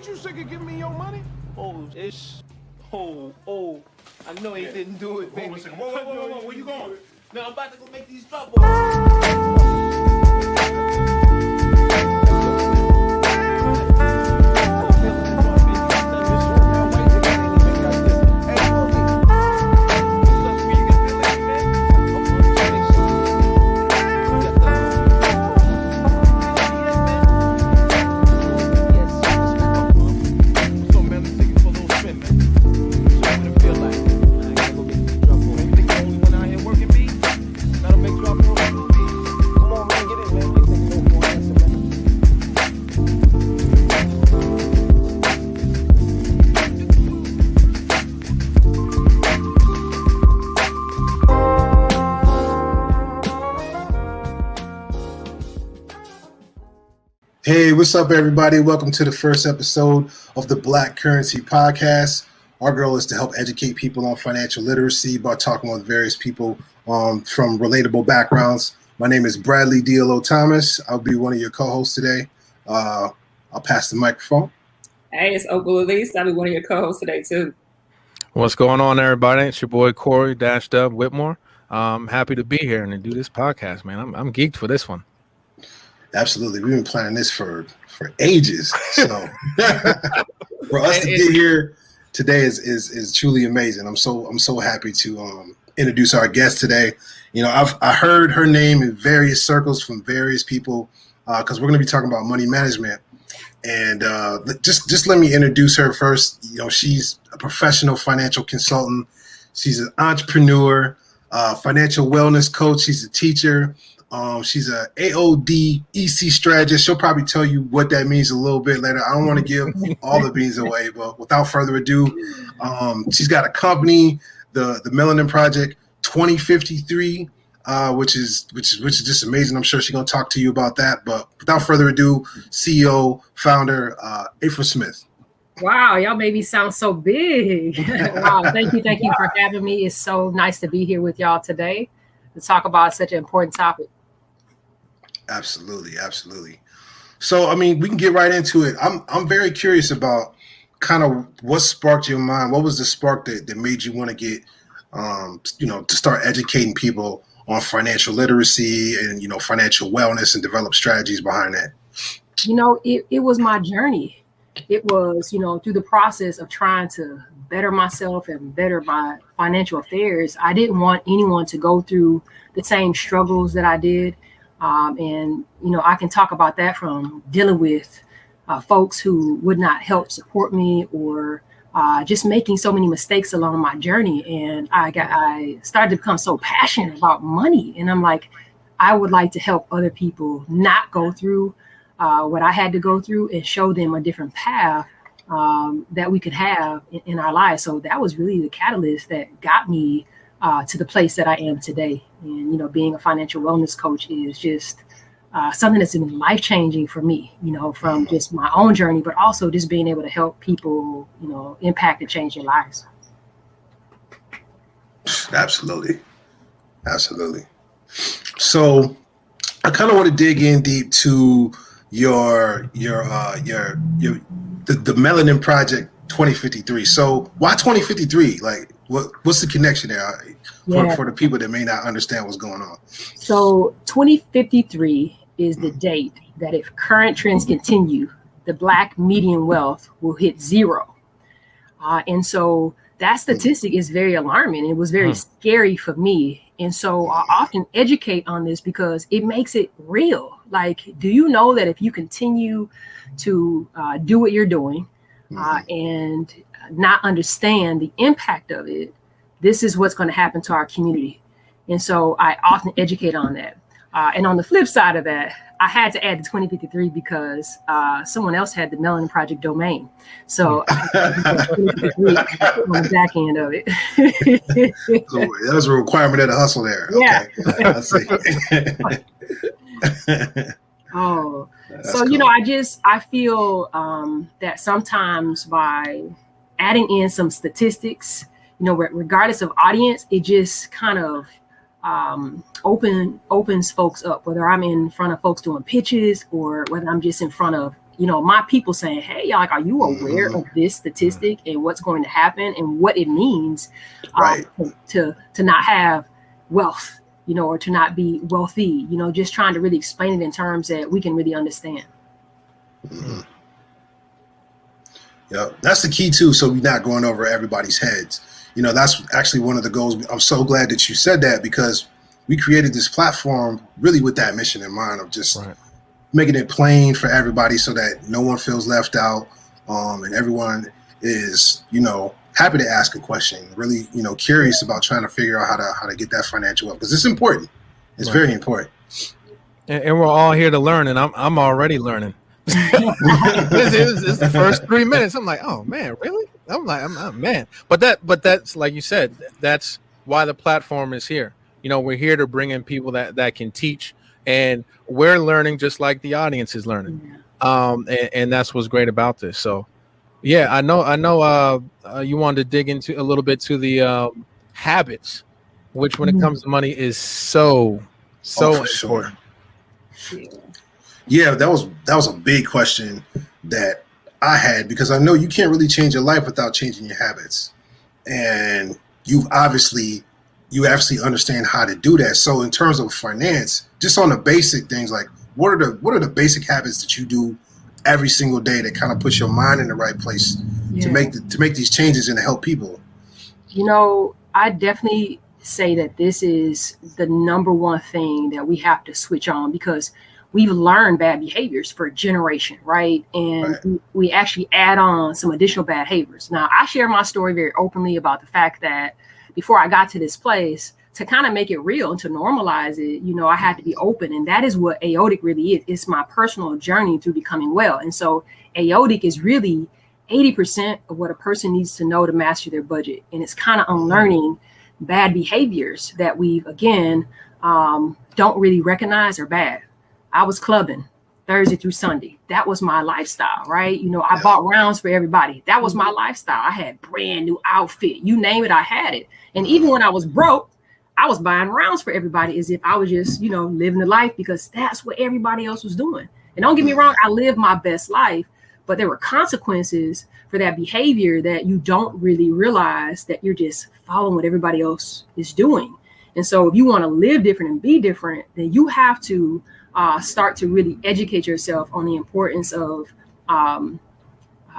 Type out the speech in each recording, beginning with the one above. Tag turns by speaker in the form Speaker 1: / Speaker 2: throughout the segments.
Speaker 1: Ain't you sick of giving me your money?
Speaker 2: Oh, I know he didn't do it, baby.
Speaker 1: Hold on a second. Whoa, where you going?
Speaker 2: No, I'm about to go make these drop offs.
Speaker 3: Hey, what's up, everybody? Welcome to the first episode of the Black Currency Podcast. Our goal is to help educate people on financial literacy by talking with various people from relatable backgrounds. My name is Bradley DLO Thomas. I'll be one of your co-hosts today. I'll pass the microphone.
Speaker 4: Hey, it's Opal Elise. I'll be one of your co-hosts today, too.
Speaker 5: What's going on, everybody? It's your boy Corey _Dub Whitmore. I'm happy to be here and to do this podcast, man. I'm geeked for this one.
Speaker 3: Absolutely. We've been planning this for ages. So for us to get here today is truly amazing. I'm so happy to introduce our guest today. You know, I heard her name in various circles from various people because we're going to be talking about money management. And just let me introduce her first. You know, she's a professional financial consultant. She's an entrepreneur, financial wellness coach. She's a teacher. She's a AOD EC strategist. She'll probably tell you what that means a little bit later. I don't want to give all the beans away, but without further ado, she's got a company, the Melanin Project 2053, which is just amazing. I'm sure she's gonna talk to you about that. But without further ado, CEO, founder, Afra Smith.
Speaker 4: Wow, y'all made me sound so big. Wow, thank you for having me. It's so nice to be here with y'all today to talk about such an important topic.
Speaker 3: Absolutely. So, I mean, we can get right into it. I'm very curious about kind of what sparked your mind. What was the spark that made you want to get, to start educating people on financial literacy and, financial wellness and develop strategies behind that?
Speaker 4: It was my journey. It was, through the process of trying to better myself and better my financial affairs. I didn't want anyone to go through the same struggles that I did. I can talk about that from dealing with folks who would not help support me or just making so many mistakes along my journey. And I started to become so passionate about money. And I'm like, I would like to help other people not go through what I had to go through and show them a different path that we could have in our lives. So that was really the catalyst that got me to the place that I am today. And, being a financial wellness coach is just something that's been life-changing for me, from just my own journey, but also just being able to help people, impact and change their lives.
Speaker 3: Absolutely. So I kind of want to dig in deep to the Melanin Project 2053. So why 2053? Like, what's the connection there for the people that may not understand what's going on?
Speaker 4: So 2053 is the date that if current trends continue, the Black median wealth will hit zero. And so that statistic is very alarming. It was very scary for me. And so I often educate on this because it makes it real. Like, do you know that if you continue to do what you're doing and not understand the impact of it, this is what's going to happen to our community. And so I often educate on that. And on the flip side of that, I had to add the 2053 because someone else had the Melanin Project domain. So I had to 2053 on the back end of it.
Speaker 3: So that was a requirement of the hustle there.
Speaker 4: Yeah.
Speaker 3: Okay.
Speaker 4: Oh,
Speaker 3: That's
Speaker 4: so,
Speaker 3: cool.
Speaker 4: I feel that sometimes by adding in some statistics, regardless of audience, it just kind of opens folks up, whether I'm in front of folks doing pitches or whether I'm just in front of, my people saying, hey, y'all, like, are you aware of this statistic and what's going to happen and what it means to not have wealth, or to not be wealthy, just trying to really explain it in terms that we can really understand.
Speaker 3: Mm-hmm. Yeah, that's the key too. So we're not going over everybody's heads. That's actually one of the goals. I'm so glad that you said that, because we created this platform really with that mission in mind of just making it plain for everybody so that no one feels left out, and everyone is, happy to ask a question, really, curious about trying to figure out how to get that financial wealth, because it's important. It's very important.
Speaker 5: And we're all here to learn, and I'm already learning. It's the first 3 minutes. I'm like, oh man, really? I'm like, man. But that's like you said, that's why the platform is here. We're here to bring in people that can teach, and we're learning just like the audience is learning. And that's what's great about this. So yeah, I know you wanted to dig into a little bit to the habits, which when it comes to money is so important.
Speaker 3: Sure. Yeah, that was a big question that I had, because I know you can't really change your life without changing your habits, and you obviously understand how to do that. So in terms of finance, just on the basic things, like what are the basic habits that you do every single day that kind of puts your mind in the right place to make these changes and to help people?
Speaker 4: I definitely say that this is the number one thing that we have to switch on, because we've learned bad behaviors for a generation, right? And we actually add on some additional bad behaviors. Now, I share my story very openly about the fact that before I got to this place, to kind of make it real and to normalize it, I had to be open. And that is what aotic really is. It's my personal journey through becoming well. And so aotic is really 80% of what a person needs to know to master their budget. And it's kind of unlearning bad behaviors that we've, again, don't really recognize are bad. I was clubbing Thursday through Sunday. That was my lifestyle, right? I bought rounds for everybody. That was my lifestyle. I had brand new outfit. You name it, I had it. And even when I was broke, I was buying rounds for everybody as if I was just, living the life, because that's what everybody else was doing. And don't get me wrong, I lived my best life, but there were consequences for that behavior that you don't really realize that you're just following what everybody else is doing. And so if you want to live different and be different, then you have to start to really educate yourself on the importance of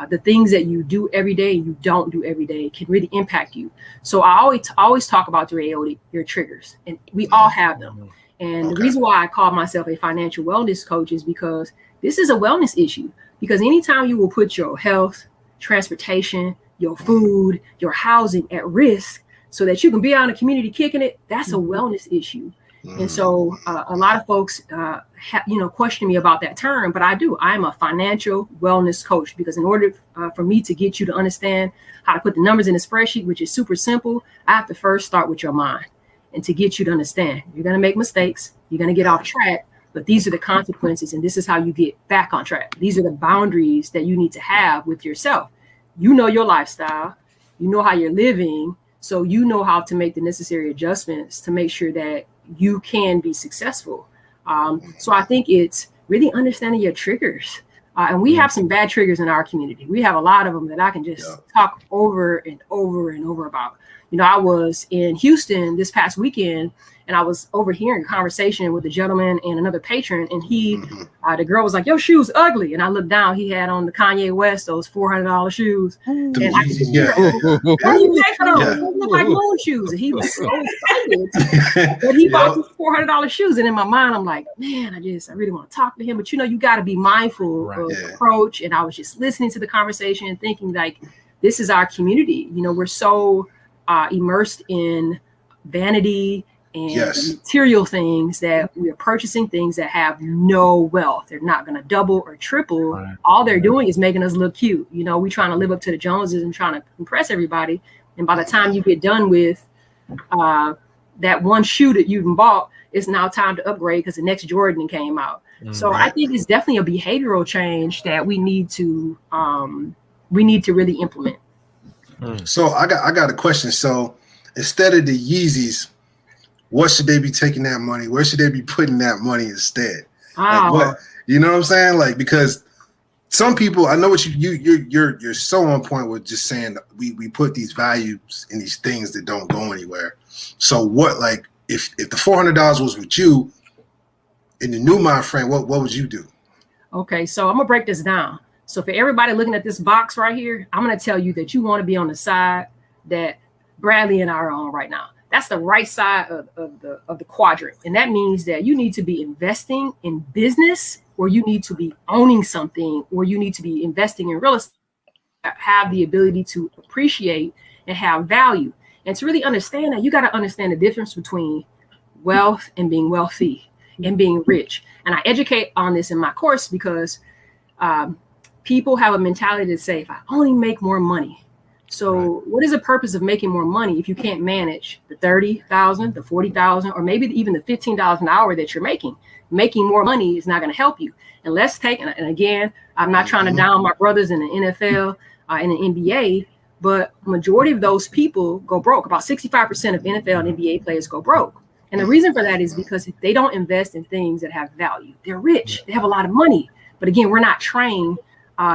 Speaker 4: the things that you do every day and you don't do every day can really impact you. So I always talk about through aotic, your triggers, and we all have them. And the reason why I call myself a financial wellness coach is because this is a wellness issue. Because anytime you will put your health, transportation, your food, your housing at risk so that you can be out in the community kicking it, that's a wellness issue. And so a lot of folks, question me about that term, but I do. I'm a financial wellness coach, because in order for me to get you to understand how to put the numbers in a spreadsheet, which is super simple, I have to first start with your mind, and to get you to understand you're going to make mistakes, you're going to get off track, but these are the consequences, and this is how you get back on track. These are the boundaries that you need to have with yourself. You know your lifestyle, you know how you're living, so you know how to make the necessary adjustments to make sure that you can be successful. So I think it's really understanding your triggers. And we have some bad triggers in our community. We have a lot of them that I can just talk over and over and over about. I was in Houston this past weekend, and I was overhearing a conversation with a gentleman and another patron, and the girl was like, "Your shoes ugly." And I looked down, he had on the Kanye West, those $400 shoes. And I could hear, "Where you pay for those? Those look like moon shoes." And he was so excited that he bought these $400 shoes. And in my mind, I'm like, man, I really want to talk to him. But you got to be mindful of the approach. And I was just listening to the conversation and thinking, like, this is our community. We're so immersed in vanity and material things that we are purchasing things that have no wealth. They're not going to double or triple. All they're doing is making us look cute. We trying to live up to the Joneses and trying to impress everybody. And by the time you get done with that one shoe that you've bought, it's now time to upgrade because the next Jordan came out. So I think it's definitely a behavioral change that we need to really implement.
Speaker 3: So I got a question. So instead of the Yeezys, what should they be taking that money? Where should they be putting that money instead? Like what, you know what I'm saying? Like, because some people, I know what you're so on point with just saying we put these values in these things that don't go anywhere. So what, like, if the $400 was with you in the new mind frame, what would you do?
Speaker 4: Okay, so I'm gonna break this down. So for everybody looking at this box right here, I'm gonna tell you that you want to be on the side that Bradley and I are on right now. That's the right side of the quadrant, and that means that you need to be investing in business, or you need to be owning something, or you need to be investing in real estate, have the ability to appreciate and have value. And to really understand that, you got to understand the difference between wealth and being wealthy and being rich. And I educate on this in my course because people have a mentality to say, if I only make more money. So what is the purpose of making more money if you can't manage the 30,000, the 40,000, or maybe even the $15 an hour that you're making? Making more money is not going to help you. And let's take, and again, I'm not trying to down my brothers in the NFL and the NBA, but majority of those people go broke. About 65% of NFL and NBA players go broke. And the reason for that is because if they don't invest in things that have value, they're rich, they have a lot of money. But again, we're not trained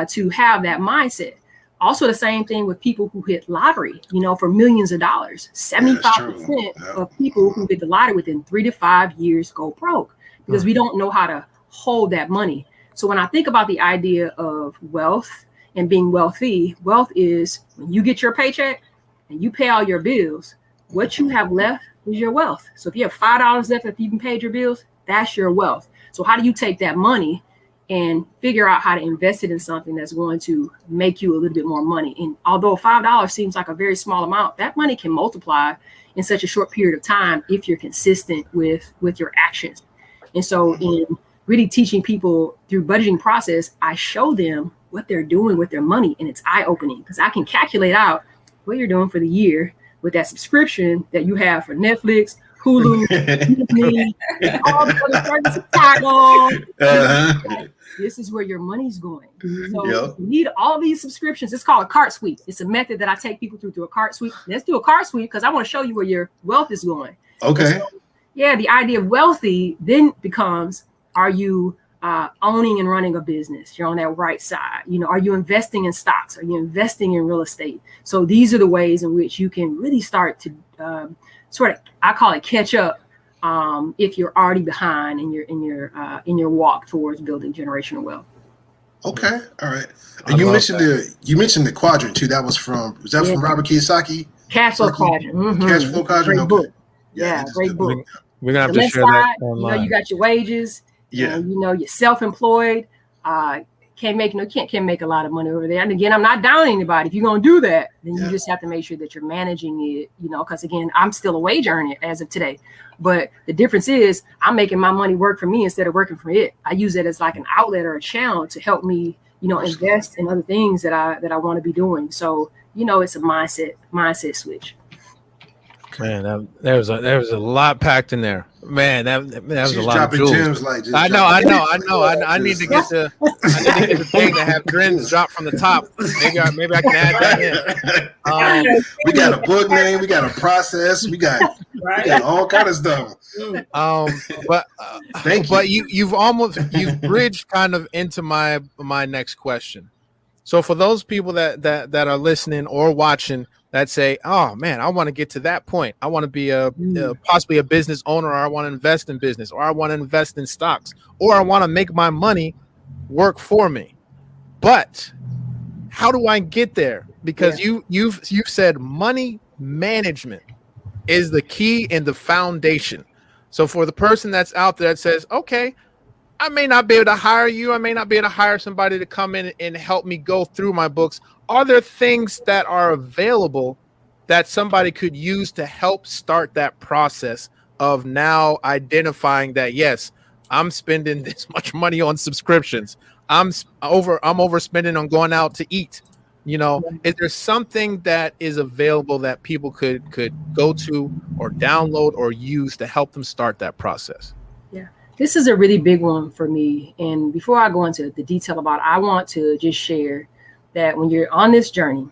Speaker 4: to have that mindset. Also, the same thing with people who hit lottery, for millions of dollars. 75% of people who hit the lottery within 3 to 5 years go broke because we don't know how to hold that money. So when I think about the idea of wealth and being wealthy, wealth is when you get your paycheck and you pay all your bills, what you have left is your wealth. So if you have $5 left after you can pay your bills, that's your wealth. So how do you take that money and figure out how to invest it in something that's going to make you a little bit more money? And although $5 seems like a very small amount, that money can multiply in such a short period of time if you're consistent with your actions. And so in really teaching people through budgeting process, I show them what they're doing with their money, and it's eye-opening because I can calculate out what you're doing for the year with that subscription that you have for Netflix, Hulu, Disney, all the other services, Title. This is where your money's going. So you need all these subscriptions. It's called a cart sweep. It's a method that I take people through a cart sweep. Let's do a cart sweep because I want to show you where your wealth is going.
Speaker 3: Okay.
Speaker 4: So, the idea of wealthy then becomes, are you owning and running a business? You're on that right side. Are you investing in stocks? Are you investing in real estate? So these are the ways in which you can really start to I call it catch up if you're already behind in your walk towards building generational wealth.
Speaker 3: Okay, all right. And you mentioned the quadrant too. Was that from Robert Kiyosaki?
Speaker 4: Cash flow quadrant. Mm-hmm.
Speaker 3: Cash flow quadrant.
Speaker 4: Great book. Yeah, great book.
Speaker 5: We're gonna have to share that online.
Speaker 4: You got your wages.
Speaker 3: Yeah.
Speaker 4: You're self-employed. Can't make a lot of money over there. And again, I'm not downing anybody. If you're gonna do that, then you just have to make sure that you're managing it. Because again, I'm still a wage earner as of today. But the difference is I'm making my money work for me instead of working for it. I use it as like an outlet or a channel to help me, invest in other things that I want to be doing. So, it's a mindset switch.
Speaker 5: Man, there was a lot packed in there. Man, that was a lot of jewels.
Speaker 3: Gems like
Speaker 5: I know. I need to get the thing to have grins drop from the top. Maybe I can add that in.
Speaker 3: We got a book name. We got a process. We got all kind of stuff.
Speaker 5: But you've bridged kind of into my next question. So for those people that are listening or watching that say, oh man, I want to get to that point. I want to be possibly a business owner, or I want to invest in business, or I want to invest in stocks, or I want to make my money work for me. But how do I get there? Because you've said money management is the key and the foundation. So for the person that's out there that says, okay, I may not be able to hire you. I may not be able to hire somebody to come in and help me go through my books. Are there things that are available that somebody could use to help start that process of now identifying that, yes, I'm spending this much money on subscriptions. I'm overspending on going out to eat. Is there something that is available that people could go to or download or use to help them start that process?
Speaker 4: Yeah. This is a really big one for me. And before I go into the detail about it, I want to just share that when you're on this journey,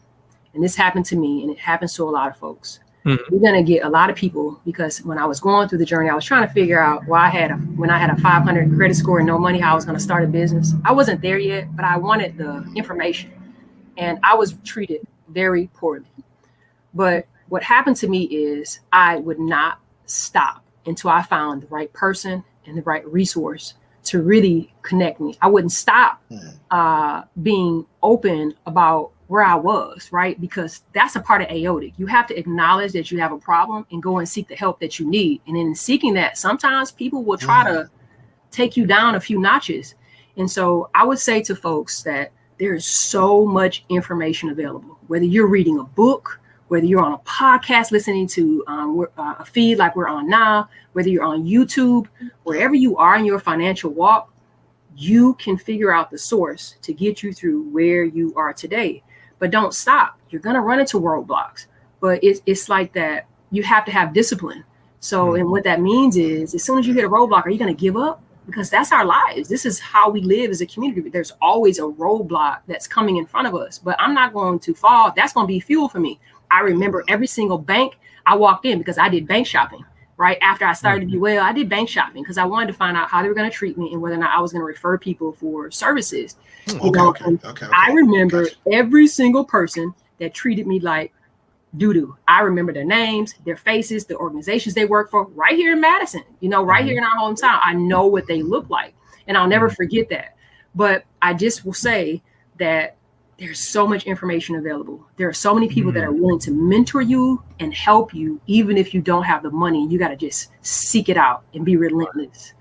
Speaker 4: and this happened to me and it happens to a lot of folks, you're going to get a lot of people, because when I was going through the journey, I was trying to figure out why when I had a 500 credit score and no money, how I was going to start a business. I wasn't there yet, but I wanted the information, and I was treated very poorly. But what happened to me is I would not stop until I found the right person and the right resource to really connect me. I wouldn't stop being open about where I was, right? Because that's a part of aortic. You have to acknowledge that you have a problem and go and seek the help that you need. And in seeking that, sometimes people will try to take you down a few notches. And so I would say to folks that there is so much information available, whether you're reading a book, whether you're on a podcast, listening to a feed like we're on now, whether you're on YouTube, wherever you are in your financial walk, you can figure out the source to get you through where you are today. But don't stop. You're going to run into roadblocks, but it's like that. You have to have discipline. So, and what that means is, as soon as you hit a roadblock, are you going to give up? Because that's our lives. This is how we live as a community. There's always a roadblock that's coming in front of us, but I'm not going to fall. That's going to be fuel for me. I remember every single bank I walked in, because I did bank shopping. Right after I started to be well, I did bank shopping because I wanted to find out how they were going to treat me and whether or not I was going to refer people for services. Okay. I remember every single person that treated me like doo-doo. I remember their names, their faces, the organizations they work for, right here in Madison, right here in our hometown. I know what they look like, and I'll never forget that. But I just will say that there's so much information available. There are so many people that are willing to mentor you and help you, even if you don't have the money. You got to just seek it out and be relentless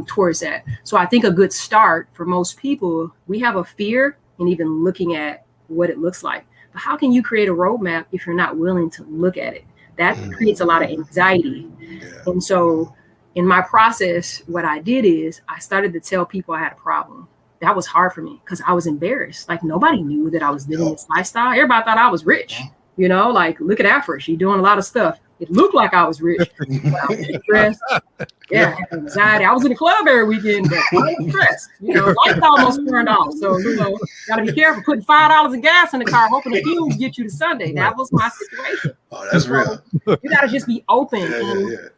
Speaker 4: towards that. So I think a good start for most people, we have a fear in even looking at what it looks like. But how can you create a roadmap if you're not willing to look at it? That creates a lot of anxiety. And so in my process, what I did is I started to tell people I had a problem. That was hard for me because I was embarrassed. Like, nobody knew that I was living this lifestyle. Everybody thought I was rich. Like, look at Afra. She's doing a lot of stuff. It looked like I was rich. I was stressed. Yeah, I had anxiety. I was in the club every weekend, but I was stressed. Lights almost turned off. So, got to be careful putting $5 in gas in the car, hoping the fumes get you to Sunday. That was my situation.
Speaker 3: Oh, that's real.
Speaker 4: You got to just be open.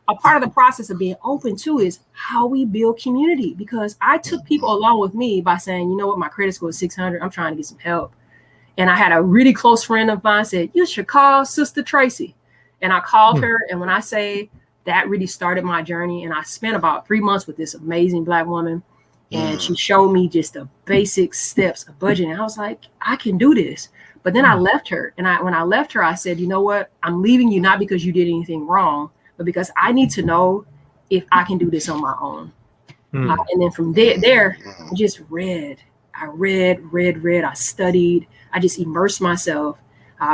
Speaker 4: A part of the process of being open, too, is how we build community. Because I took people along with me by saying, you know what, my credit score is 600. I'm trying to get some help. And I had a really close friend of mine said, you should call Sister Tracy. And I called her. And when I say that really started my journey, and I spent about 3 months with this amazing Black woman, and she showed me just the basic steps of budgeting. I was like, I can do this. But then I left her. And when I left her, I said, you know what? I'm leaving you not because you did anything wrong, but because I need to know if I can do this on my own. And then from there, I just read. I read. I studied. I just immersed myself,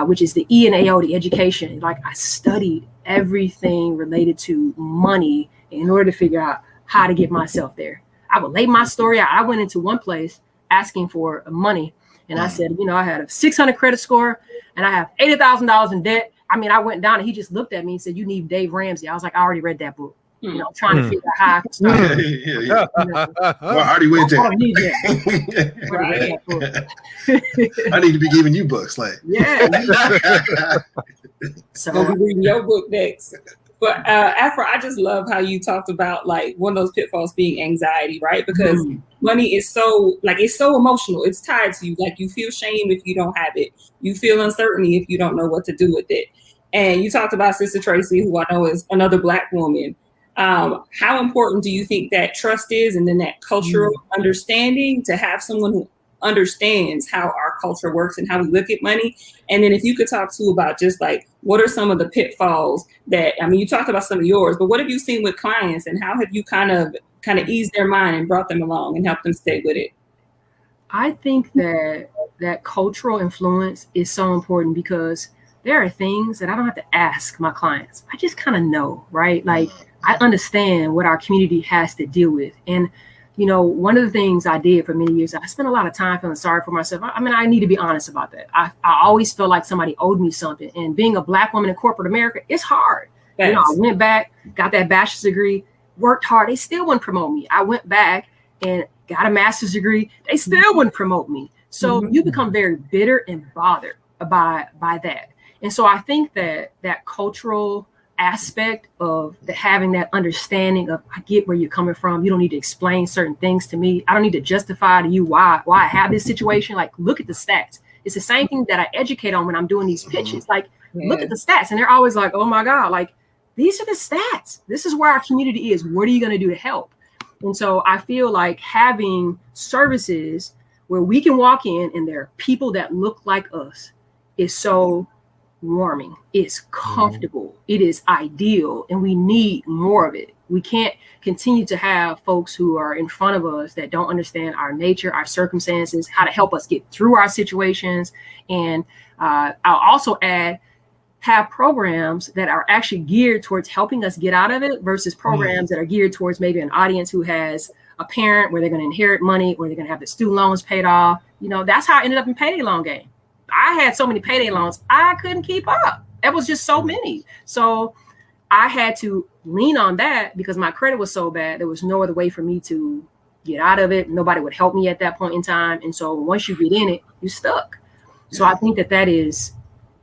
Speaker 4: which is the E and AO, the education. Like, I studied everything related to money in order to figure out how to get myself there. I would lay my story out. I went into one place asking for money, and I said, I had a 600 credit score, and I have $80,000 in debt. I mean, I went down, and he just looked at me and said, you need Dave Ramsey. I was like, I already read that book. Trying to figure out how I can start.
Speaker 3: Well, I already went there. I need to be giving you books, like.
Speaker 2: So we'll be reading your book next. But Afra, I just love how you talked about, like, one of those pitfalls being anxiety, right? Because money is so, like, it's so emotional. It's tied to you. Like, you feel shame if you don't have it. You feel uncertainty if you don't know what to do with it. And you talked about Sister Tracy, who I know is another Black woman. How important do you think that trust is, and then that cultural understanding, to have someone who understands how our culture works and how we look at money? And then if you could talk too about just like, what are some of the pitfalls that, I mean, you talked about some of yours, but what have you seen with clients, and how have you kind of eased their mind and brought them along and helped them stay with it?
Speaker 4: I think that cultural influence is so important, because there are things that I don't have to ask my clients. I just kind of know, right? Like, I understand what our community has to deal with. And, one of the things I did for many years, I spent a lot of time feeling sorry for myself. I mean, I need to be honest about that. I always felt like somebody owed me something. And being a Black woman in corporate America, it's hard. I went back, got that bachelor's degree, worked hard. They still wouldn't promote me. I went back and got a master's degree. They still wouldn't promote me. So you become very bitter and bothered by that. And so I think that that cultural aspect of having that understanding of, I get where you're coming from. You don't need to explain certain things to me. I don't need to justify to you why I have this situation. Like, look at the stats. It's the same thing that I educate on when I'm doing these pitches. Like, look at the stats. And they're always like, oh my God, like, these are the stats. This is where our community is. What are you going to do to help? And so I feel like having services where we can walk in and there are people that look like us is so warming. It's comfortable. It is ideal. And we need more of it. We can't continue to have folks who are in front of us that don't understand our nature, our circumstances, how to help us get through our situations. And I'll also add, have programs that are actually geared towards helping us get out of it versus programs that are geared towards maybe an audience who has a parent where they're going to inherit money or they're going to have the student loans paid off. You know, that's how I ended up in payday loan game. I had so many payday loans, I couldn't keep up. It was just so many. So I had to lean on that because my credit was so bad. There was no other way for me to get out of it. Nobody would help me at that point in time. And so once you get in it, you're stuck. So I think that is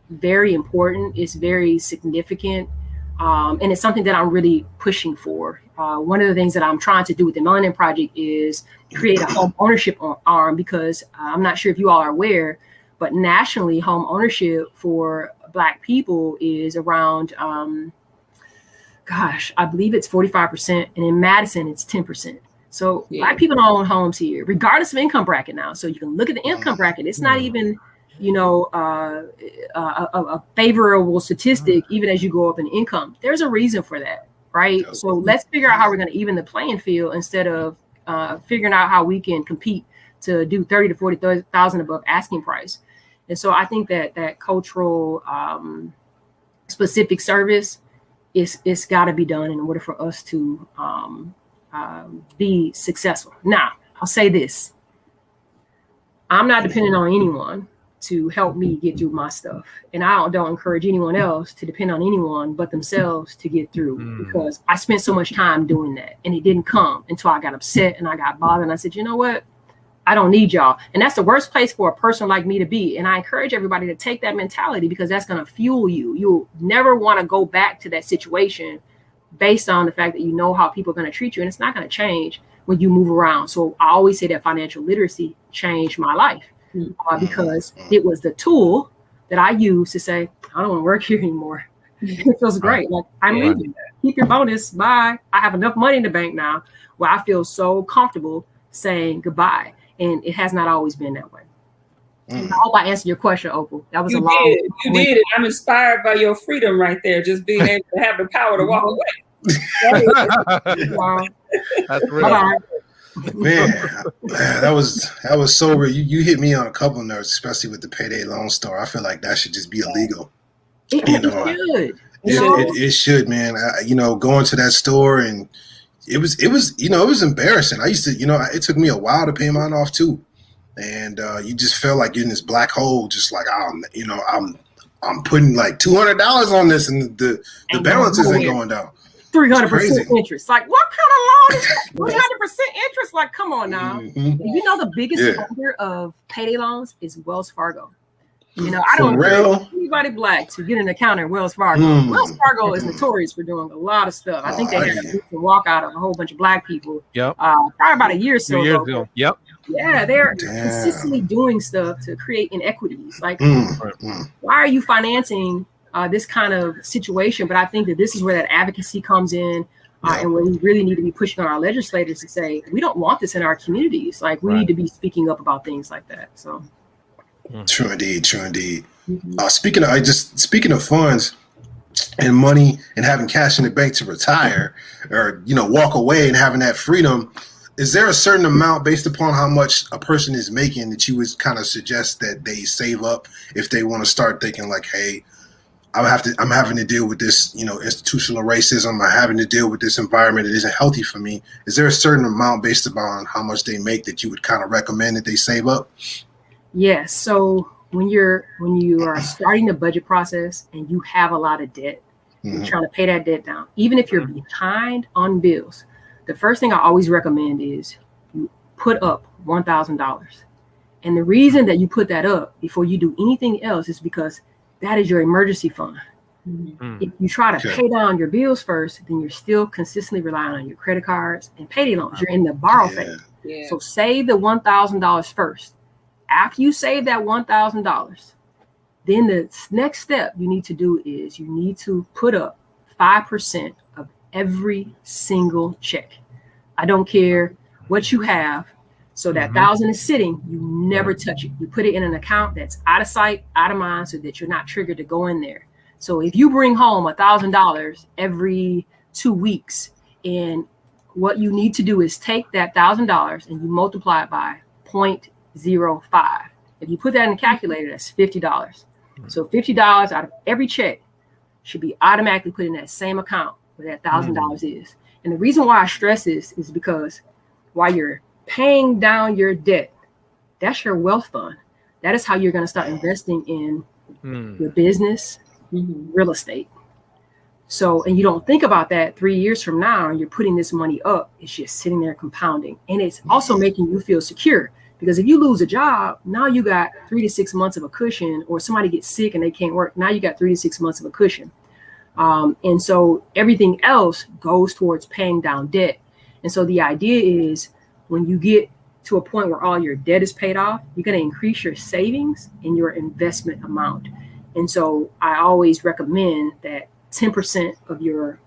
Speaker 4: very important. It's very significant. And it's something that I'm really pushing for. One of the things that I'm trying to do with the Melanin Project is create a home ownership arm, because I'm not sure if you all are aware, but nationally, home ownership for Black people is around, I believe it's 45%. And in Madison, it's 10%. So Black people don't own homes here, regardless of income bracket now. So you can look at the income bracket. It's not even, you know, a favorable statistic, even as you go up in income. There's a reason for that, right? So let's figure out how we're going to even the playing field instead of figuring out how we can compete to do 30 to 40,000 above asking price. And so I think that cultural specific service it's got to be done in order for us to be successful. Now, I'll say this. I'm not dependent on anyone to help me get through my stuff. And I don't encourage anyone else to depend on anyone but themselves to get through, because I spent so much time doing that and it didn't come until I got upset and I got bothered. And I said, you know what? I don't need y'all. And that's the worst place for a person like me to be. And I encourage everybody to take that mentality, because that's going to fuel you. You'll never want to go back to that situation based on the fact that you know how people are going to treat you. And it's not going to change when you move around. So I always say that financial literacy changed my life because it was the tool that I used to say, I don't want to work here anymore. It feels great. Like, I'm leaving. Keep your bonus. Bye. I have enough money in the bank now where I feel so comfortable saying goodbye. And it has not always been that way. I hope I answered your question, Opal. That was
Speaker 2: you
Speaker 4: a long.
Speaker 2: You did. I'm inspired by your freedom right there. Just being able to have the power to walk away.
Speaker 5: That's real.
Speaker 3: Man, that was so real. You hit me on a couple of nerves, especially with the payday loan store. I feel like that should just be illegal. It should, man. Going to that store, and it was embarrassing. I used to, it took me a while to pay mine off too, and you just felt like you're in this black hole, just like I'm putting like $200 on this, and the balance isn't going down.
Speaker 4: 300% interest. Like, what kind of loan is that? 300% interest. Like, come on now. The biggest holder of payday loans is Wells Fargo. I don't encourage anybody Black to get an account at Wells Fargo. Wells Fargo is notorious for doing a lot of stuff. I think they had to walk out of a whole bunch of Black people. Probably about a year or so ago. Yeah, they're consistently doing stuff to create inequities. Like, why are you financing this kind of situation? But I think that this is where that advocacy comes in, and where we really need to be pushing on our legislators to say, we don't want this in our communities. Like, we need to be speaking up about things like that. So.
Speaker 3: True indeed. Speaking of funds and money and having cash in the bank to retire or walk away and having that freedom, is there a certain amount based upon how much a person is making that you would kind of suggest that they save up if they want to start thinking like, hey, I'm having to deal with this, institutional racism. I'm having to deal with this environment that isn't healthy for me. Is there a certain amount based upon how much they make that you would kind of recommend that they save up?
Speaker 4: Yes. So when you are starting the budget process and you have a lot of debt, you're trying to pay that debt down, even if you're behind on bills, the first thing I always recommend is you put up $1,000. And the reason that you put that up before you do anything else is because that is your emergency fund.
Speaker 2: Mhm.
Speaker 4: If you try to
Speaker 3: Okay.
Speaker 4: pay down your bills first, then you're still consistently relying on your credit cards and payday loans. You're in the borrow phase.
Speaker 2: Yeah.
Speaker 4: So save the $1,000 first. After you save that $1,000, then the next step you need to do is you need to put up 5% of every single check. I don't care what you have. So that 1,000 is sitting, you never touch it. You put it in an account that's out of sight, out of mind, so that you're not triggered to go in there. So if you bring home $1,000 every 2 weeks, and what you need to do is take that $1,000 and you multiply it by 0.05. If you put that in a calculator, that's $50. So $50 out of every check should be automatically put in that same account where that $1,000 is. And the reason why I stress this is because while you're paying down your debt, that's your wealth fund. That is how you're going to start investing in your business, real estate. So, and you don't think about that 3 years from now, and you're putting this money up, it's just sitting there compounding. And it's also making you feel secure, because if you lose a job, now you got 3 to 6 months of a cushion, or somebody gets sick and they can't work. Now you got 3 to 6 months of a cushion. And so everything else goes towards paying down debt. And so the idea is when you get to a point where all your debt is paid off, you're going to increase your savings and your investment amount. And so I always recommend that 10% of your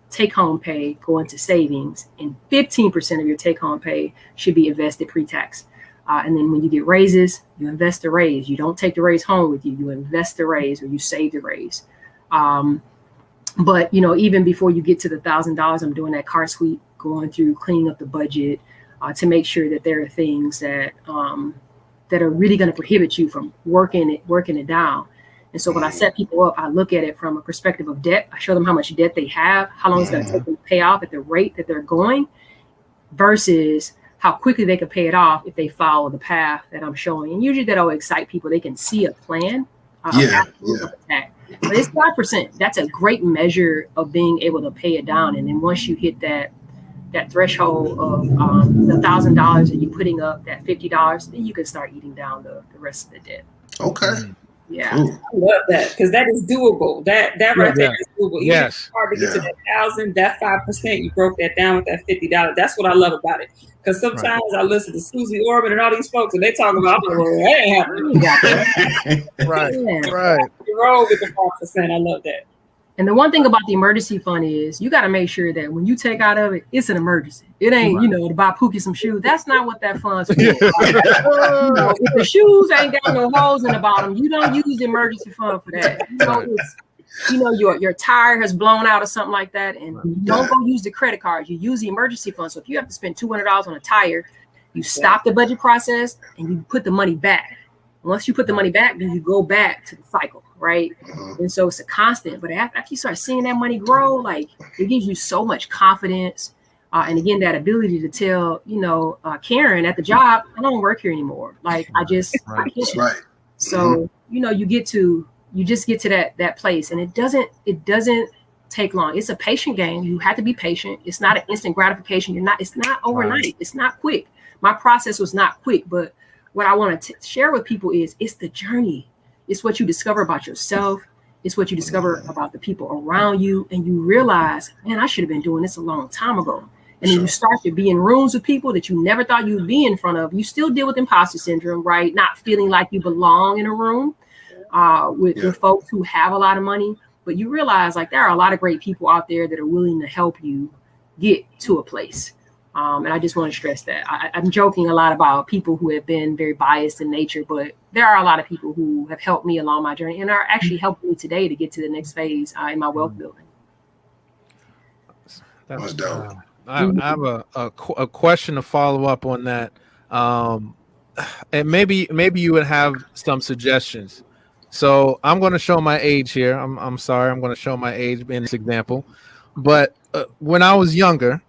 Speaker 4: take-home pay go into savings, and 15% of your take-home pay should be invested pre-tax. And then when you get raises, you invest the raise. You don't take the raise home with you. You invest the raise, or you save the raise. But, you know, even before you get to the $1,000, I'm doing that card sweep, going through cleaning up the budget to make sure that there are things that that are really going to prohibit you from working it down. And so when I set people up, I look at it from a perspective of debt. I show them how much debt they have, how long it's going to take them to pay off at the rate that they're going, versus how quickly they can pay it off if they follow the path that I'm showing. And usually that'll excite people. They can see a plan. But it's 5%. That's a great measure of being able to pay it down. And then once you hit that threshold of the $1,000 and you're putting up that $50, then you can start eating down the rest of the debt.
Speaker 3: Okay.
Speaker 4: Yeah.
Speaker 3: Cool.
Speaker 2: I love that, because that is doable. That right there is doable. Even if it's hard to get to that 1,000, that 5%, you broke that down with that $50. That's what I love about it. Because sometimes I listen to Susie Orman and all these folks, and they talk about, I'm like, well, that ain't happening.
Speaker 5: Right.
Speaker 2: You roll with the 5%. I love that.
Speaker 4: And the one thing about the emergency fund is you got to make sure that when you take out of it, it's an emergency. It ain't, you know, to buy Pookie some shoes. That's not what that fund's for. You know, if the shoes ain't got no holes in the bottom, you don't use the emergency fund for that. You know, it's, you know, your tire has blown out or something like that, and you don't go use the credit card. You use the emergency fund. So if you have to spend $200 on a tire, you stop the budget process and you put the money back. Once you put the money back, then you go back to the cycle, right? And so it's a constant. But after you start seeing that money grow, like, it gives you so much confidence. And again, that ability to tell, you know, Karen at the job, I don't work here anymore. Like, I just, I can't.
Speaker 3: Right.
Speaker 4: So, you know, you just get to that place, and it doesn't take long. It's a patient game. You have to be patient. It's not an instant gratification. It's not overnight. Right. It's not quick. My process was not quick, but what I want to share with people is it's the journey. It's what you discover about yourself. It's what you discover about the people around you. And you realize, man, I should have been doing this a long time ago. And then you start to be in rooms with people that you never thought you'd be in front of. You still deal with imposter syndrome, right? Not feeling like you belong in a room with folks who have a lot of money. But you realize, like, there are a lot of great people out there that are willing to help you get to a place. And I just want to stress that. I'm joking a lot about people who have been very biased in nature, but there are a lot of people who have helped me along my journey and are actually helping me today to get to the next phase in my wealth building.
Speaker 3: That's dope.
Speaker 5: I have a question to follow up on that. And maybe you would have some suggestions. So I'm going to show my age here. I'm sorry. I'm going to show my age in this example. But when I was younger,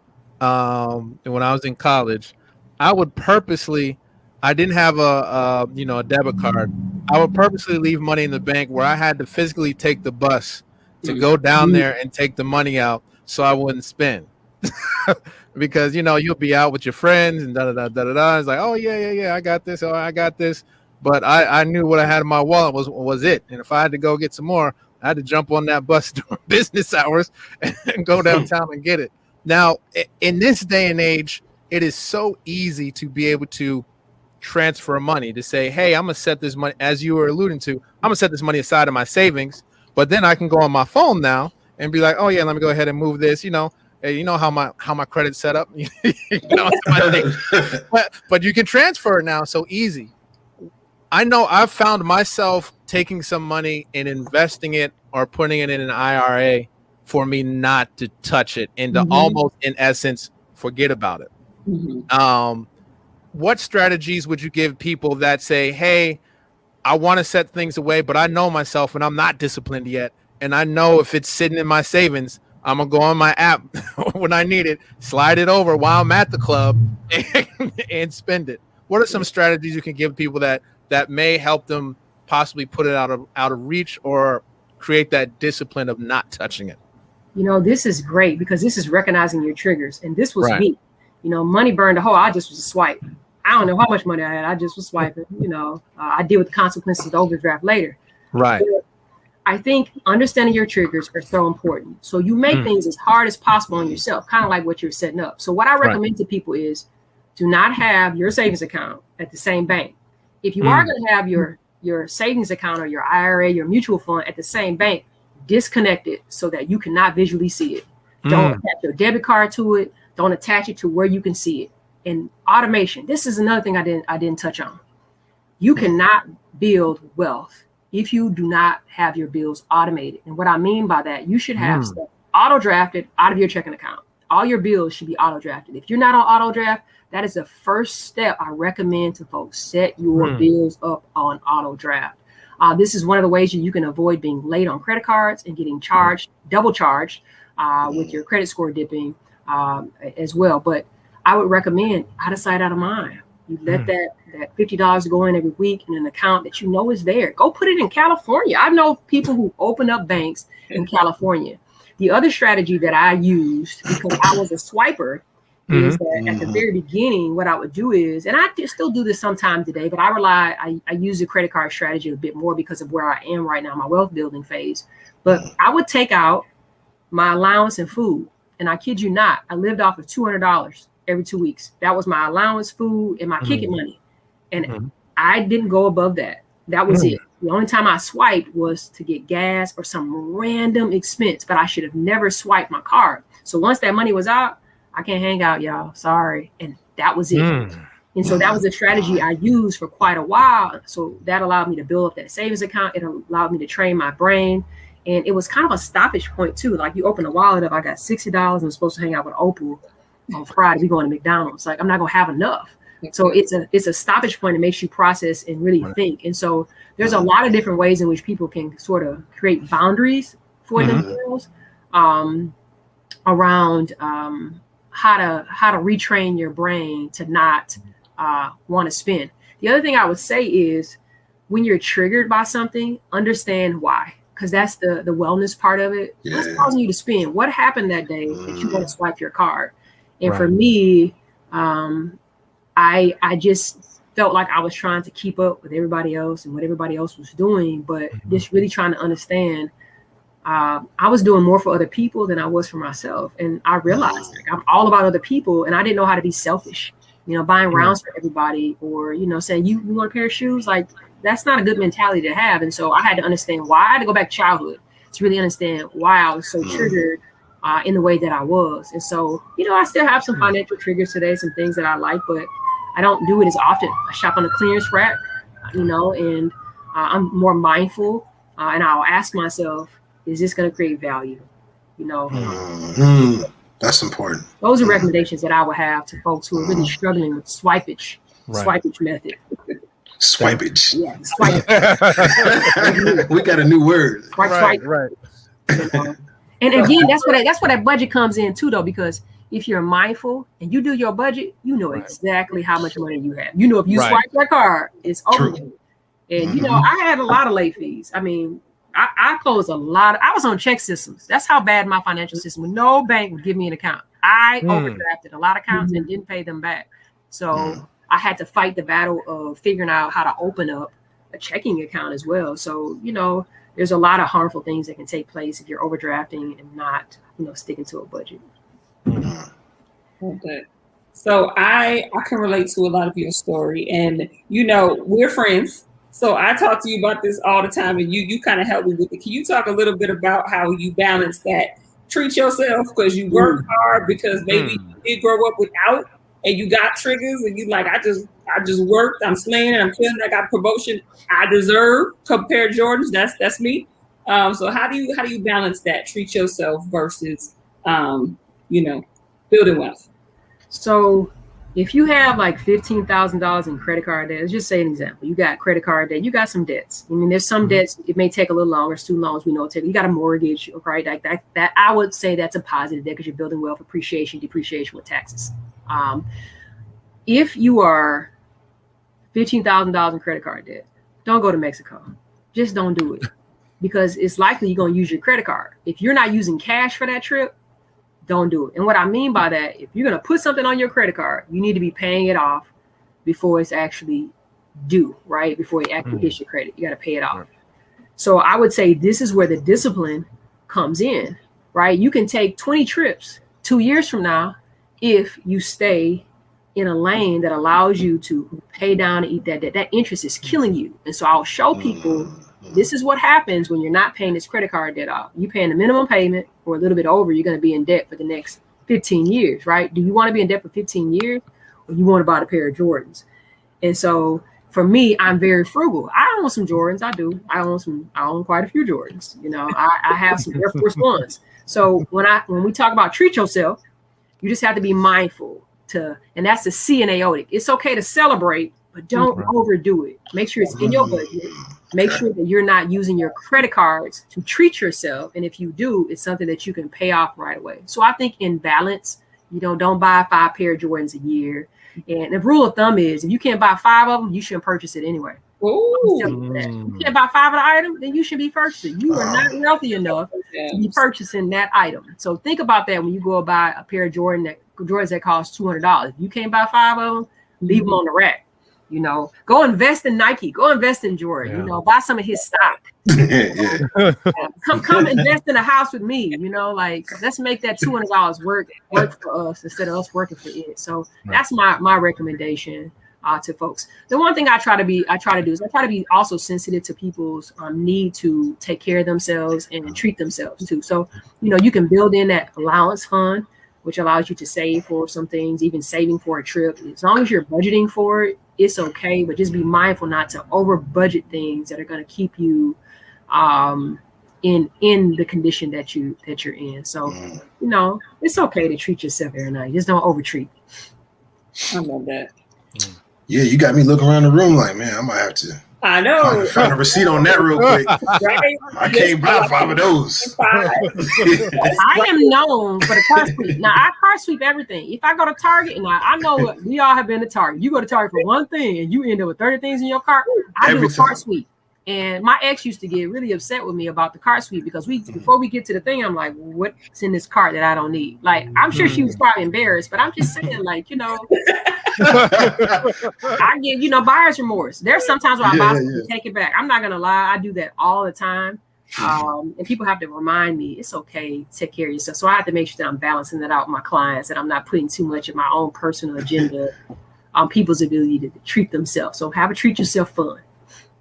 Speaker 5: and when I was in college, I would purposely, I didn't have a debit card. I would purposely leave money in the bank where I had to physically take the bus to go down there and take the money out so I wouldn't spend. Because, you know, you'll be out with your friends and da-da-da-da-da-da. It's like, oh, yeah, I got this. Oh, I got this. but I knew what I had in my wallet was it. And if I had to go get some more, I had to jump on that bus during business hours and go downtown and get it. Now, in this day and age, it is so easy to be able to transfer money, to say, hey, I'm going to set this money, as you were alluding to, I'm going to set this money aside in my savings, but then I can go on my phone now and be like, oh yeah, let me go ahead and move this, you know how my credit's set up, but you can transfer it now so easy. I know I've found myself taking some money and investing it or putting it in an IRA for me not to touch it and to almost, in essence, forget about it. What strategies would you give people that say, hey, I want to set things away, but I know myself and I'm not disciplined yet. And I know if it's sitting in my savings, I'm going to go on my app when I need it, slide it over while I'm at the club and spend it. What are some strategies you can give people that may help them possibly put it out of reach or create that discipline of not touching it?
Speaker 4: This is great because this is recognizing your triggers. And this was me. Money burned a hole. I just was a swipe. I don't know how much money I had. I just was swiping. I deal with the consequences of the overdraft later.
Speaker 5: Right.
Speaker 4: But I think understanding your triggers are so important. So you make things as hard as possible on yourself, kind of like what you're setting up. So what I recommend to people is do not have your savings account at the same bank. If you are going to have your savings account or your IRA, your mutual fund at the same bank, disconnect it so that you cannot visually see it. Don't attach your debit card to it. Don't attach it to where you can see it. And automation. This is another thing I didn't touch on. You cannot build wealth if you do not have your bills automated. And what I mean by that, you should have stuff auto drafted out of your checking account. All your bills should be auto drafted. If you're not on auto draft, that is the first step I recommend to folks. Set your bills up on auto draft. This is one of the ways you can avoid being late on credit cards and getting double charged with your credit score dipping as well. But I would recommend out of sight, out of mind. You let that $50 go in every week in an account that you know is there. Go put it in California. I know people who open up banks in California. The other strategy that I used, because I was a swiper, is that at the very beginning, what I would do is, and I still do this sometime today, but I use the credit card strategy a bit more because of where I am right now, my wealth building phase. But I would take out my allowance in food. And I kid you not, I lived off of $200 every 2 weeks. That was my allowance, food, and my kicking money. And I didn't go above that. That was it. The only time I swiped was to get gas or some random expense, but I should have never swiped my card. So once that money was out, I can't hang out, y'all. Sorry. And that was it. And so that was a strategy I used for quite a while. So that allowed me to build up that savings account. It allowed me to train my brain. And it was kind of a stoppage point too. Like you open the wallet up, I got $60 and I'm supposed to hang out with Opal on Friday. We going to McDonald's. Like I'm not gonna have enough. So it's a stoppage point that makes you process and really think. And so there's a lot of different ways in which people can sort of create boundaries for themselves around how to retrain your brain to not want to spend. The other thing I would say is when you're triggered by something, understand why. Because that's the wellness part of it. Yeah. What's causing you to spend? What happened that day that you want to swipe your card? And for me, I just felt like I was trying to keep up with everybody else and what everybody else was doing, but just really trying to understand. I was doing more for other people than I was for myself. And I realized like, I'm all about other people and I didn't know how to be selfish, buying rounds for everybody or, saying you want a pair of shoes, like that's not a good mentality to have. And so I had to understand why. I had to go back to childhood to really understand why I was so triggered in the way that I was. And so, I still have some financial triggers today, some things that I like, but I don't do it as often. I shop on the clearance rack, and I'm more mindful and I'll ask myself, is this going to create value?
Speaker 3: That's important.
Speaker 4: Those are recommendations that I would have to folks who are really struggling with swipage method.
Speaker 3: Swipage.
Speaker 4: Yeah, swipage.
Speaker 3: We got a new word.
Speaker 4: Swipe.
Speaker 5: Right.
Speaker 4: And again, that's where that budget comes in too, though, because if you're mindful and you do your budget, you know exactly how much money you have. If you swipe that card, it's over. And I had a lot of late fees. I mean, I closed a lot. I was on check systems. That's how bad my financial system was. No bank would give me an account. I overdrafted a lot of accounts and didn't pay them back. So I had to fight the battle of figuring out how to open up a checking account as well. So, there's a lot of harmful things that can take place if you're overdrafting and not, sticking to a budget.
Speaker 2: Okay. So I can relate to a lot of your story, and we're friends. So I talk to you about this all the time, and you kind of help me with it. Can you talk a little bit about how you balance that? Treat yourself because you work hard, because maybe you did grow up without, and you got triggers, and you like, I just worked, I'm slaying it, I'm killing it, I got promotion, I deserve compared Jordans. That's me. So how do you balance that? Treat yourself versus building wealth.
Speaker 4: So if you have like $15,000 in credit card debt, let's just say an example. You got credit card debt, you got some debts. I mean, there's some debts, it may take a little longer, student loans, we know it takes. You got a mortgage, right? Like that I would say that's a positive debt because you're building wealth, appreciation, depreciation with taxes. If you are $15,000 in credit card debt, don't go to Mexico. Just don't do it, because it's likely you're going to use your credit card. If you're not using cash for that trip, don't do it. And what I mean by that, if you're going to put something on your credit card, you need to be paying it off before it's actually due, right? Before it actually hits your credit, you got to pay it off. So I would say this is where the discipline comes in, right? You can take 20 trips 2 years from now if you stay in a lane that allows you to pay down and eat that debt. That interest is killing you. And so I'll show people this is what happens when you're not paying this credit card debt off. You're paying the minimum payment or a little bit over, you're going to be in debt for the next 15 years, right? Do you want to be in debt for 15 years, or you want to buy a pair of Jordans? And so for me, I'm very frugal. I own some Jordans. I do. I own quite a few Jordans. I have some Air Force Ones. So when we talk about treat yourself, you just have to be mindful and that's the C in aortic. It's okay to celebrate, but don't overdo it. Make sure it's in your budget. Make sure that you're not using your credit cards to treat yourself. And if you do, it's something that you can pay off right away. So I think in balance, don't buy 5 pair of Jordans a year. And the rule of thumb is if you can't buy 5 of them, you shouldn't purchase it anyway. You can't buy 5 of the item, then you should be purchasing. You are not wealthy enough to be purchasing that item. So think about that when you go buy a pair of Jordans that cost $200. If you can't buy 5 of them, leave them on the rack. Go invest in Nike, go invest in Jordan, buy some of his stock. Come invest in a house with me, let's make that $200 work for us instead of us working for it. So that's my recommendation to folks. The one thing I try to do is I try to be also sensitive to people's need to take care of themselves and treat themselves too. So, you can build in that allowance fund, which allows you to save for some things, even saving for a trip. As long as you're budgeting for it, it's okay, but just be mindful not to over budget things that are going to keep you in the condition that you're in. So, it's okay to treat yourself every night. Just don't over treat.
Speaker 2: I love that.
Speaker 3: Yeah, you got me looking around the room like, man, I might have to.
Speaker 2: I know.
Speaker 3: Find a receipt on that real quick.
Speaker 2: Right?
Speaker 3: I can't buy 5 of those.
Speaker 4: I am known for the car sweep. Now, I car sweep everything. If I go to Target, and I know we all have been to Target. You go to Target for one thing, and you end up with 30 things in your cart. I do a car sweep. And my ex used to get really upset with me about the car sweep because before we get to the thing, I'm like, what's in this cart that I don't need? Like, I'm sure she was probably embarrassed, but I'm just saying, like, I get, buyer's remorse. There's sometimes when I buy something, take it back. I'm not going to lie. I do that all the time. And people have to remind me it's okay to take care of yourself. So I have to make sure that I'm balancing that out with my clients, that I'm not putting too much of my own personal agenda on people's ability to treat themselves. So have a treat yourself fun.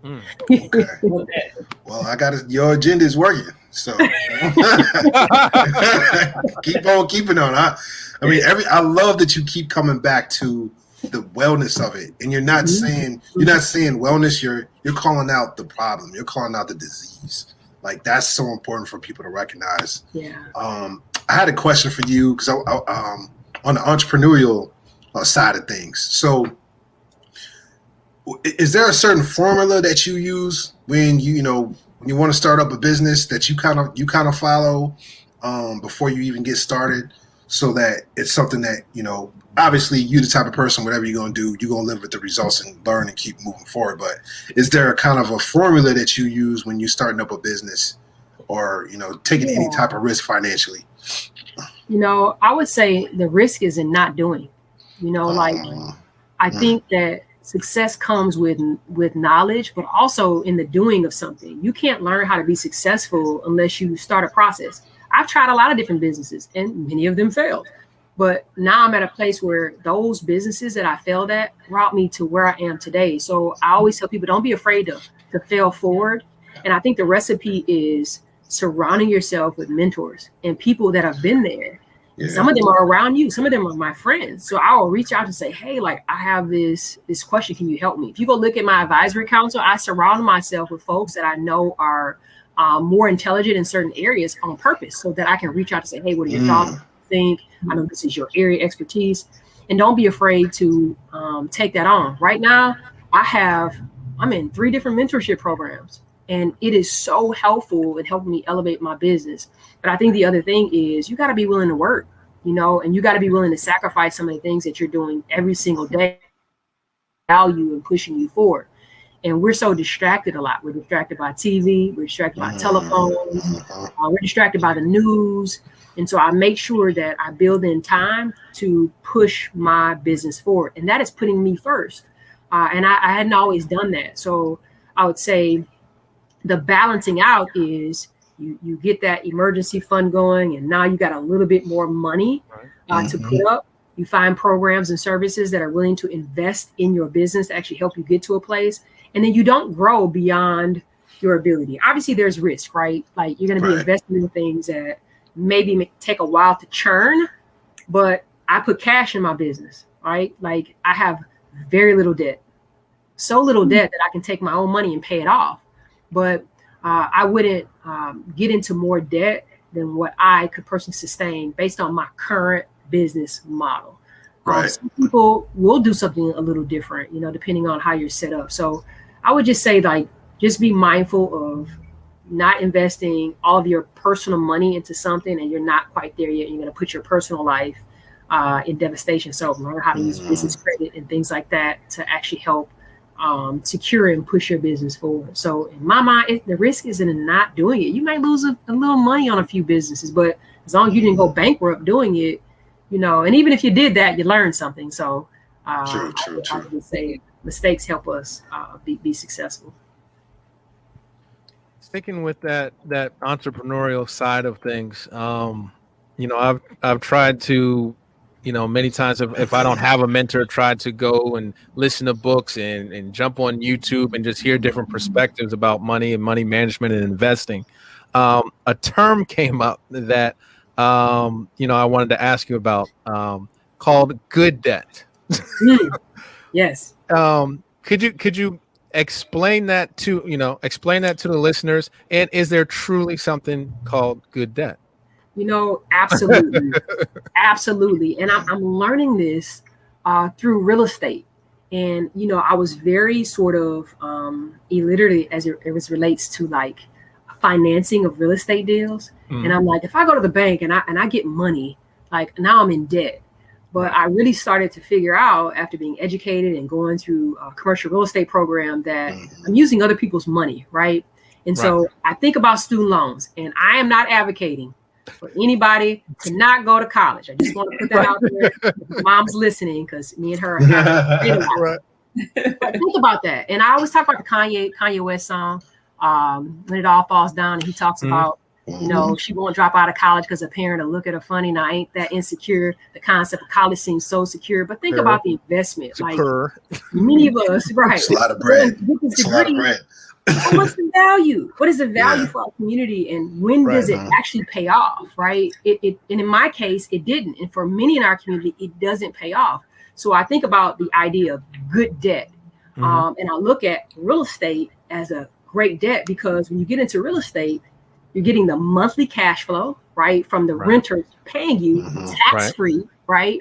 Speaker 3: Okay. Well, I got your agenda is working, so keep on keeping on. I love that you keep coming back to the wellness of it, and you're not saying wellness. You're calling out the problem. You're calling out the disease. Like, that's so important for people to recognize.
Speaker 4: Yeah.
Speaker 3: I had a question for you because on the entrepreneurial side of things. So, is there a certain formula that you use when you want to start up a business that you kind of follow before you even get started, so that it's something that obviously you're the type of person, whatever you're going to do, you're going to live with the results and learn and keep moving forward. But is there a kind of a formula that you use when you're starting up a business or taking any type of financially?
Speaker 4: I would say the risk is in not doing. I think that success comes with knowledge, but also in the doing of something. You can't learn how to be successful unless you start a process. I've tried a lot of different businesses and many of them failed. But now I'm at a place where those businesses that I failed at brought me to where I am today. So I always tell people, don't be afraid to fail forward. And I think the recipe is surrounding yourself with mentors and people that have been there. Yeah. Some of them are around you. Some of them are my friends. So I will reach out and say, hey, like, I have this question. Can you help me? If you go look at my advisory council, I surround myself with folks that I know are more intelligent in certain areas on purpose so that I can reach out to say, hey, what are your thoughts? Think? I know this is your area expertise. And don't be afraid to take that on. Right now, I'm in 3 different mentorship programs. And it is so helpful in helping me elevate my business. But I think the other thing is you got to be willing to work, and you got to be willing to sacrifice some of the things that you're doing every single day, value and pushing you forward. And we're so distracted a lot. We're distracted by TV. We're distracted by telephones. We're distracted by the news. And so I make sure that I build in time to push my business forward. And that is putting me first. And I hadn't always done that. So I would say, the balancing out is you get that emergency fund going, and now you got a little bit more money to put up. You find programs and services that are willing to invest in your business to actually help you get to a place. And then you don't grow beyond your ability. Obviously, there's risk, right? Like you're going to be investing in things that maybe take a while to churn, but I put cash in my business, right? Like I have very little debt, so little debt that I can take my own money and pay it off. But I wouldn't get into more debt than what I could personally sustain based on my current business model. Some people will do something a little different, depending on how you're set up. So I would just say, like, just be mindful of not investing all of your personal money into something and you're not quite there yet. You're going to put your personal life in devastation. So learn how to use business credit and things like that to actually help secure and push your business forward. So in my mind, the risk is in not doing it. You might lose a little money on a few businesses, but as long as you didn't go bankrupt doing it, and even if you did that, you learned something. So I would say mistakes help us be successful.
Speaker 5: Sticking with that entrepreneurial side of things, I've tried to, many times if I don't have a mentor, try to go and listen to books and jump on YouTube and just hear different perspectives about money and money management and investing. A term came up that, I wanted to ask you about, called good debt.
Speaker 4: Yes.
Speaker 5: Could you explain that to the listeners? And is there truly something called good debt?
Speaker 4: Absolutely. Absolutely. And I'm learning this through real estate. And, I was very sort of illiterate as it relates to like financing of real estate deals. And I'm like, if I go to the bank and I get money, like now I'm in debt. But I really started to figure out after being educated and going through a commercial real estate program that I'm using other people's money, right? And so I think about student loans, and I am not advocating for anybody to not go to college. I just want to put that out there. If mom's listening, because me and her are But think about that. And I always talk about the Kanye West song, When It All Falls Down, and he talks about, she won't drop out of college because a parent will look at her funny. Now, ain't that insecure? The concept of college seems so secure. But think about the investment.
Speaker 5: Secure.
Speaker 4: Like many of us,
Speaker 3: It's a lot of bread.
Speaker 4: It's a lot of bread. What's the value? What is the value for our community? And when does it actually pay off, right? And in my case, it didn't. And for many in our community, it doesn't pay off. So I think about the idea of good debt. And I look at real estate as a great debt because when you get into real estate, you're getting the monthly cash flow, right? From the renters paying you tax-free, right?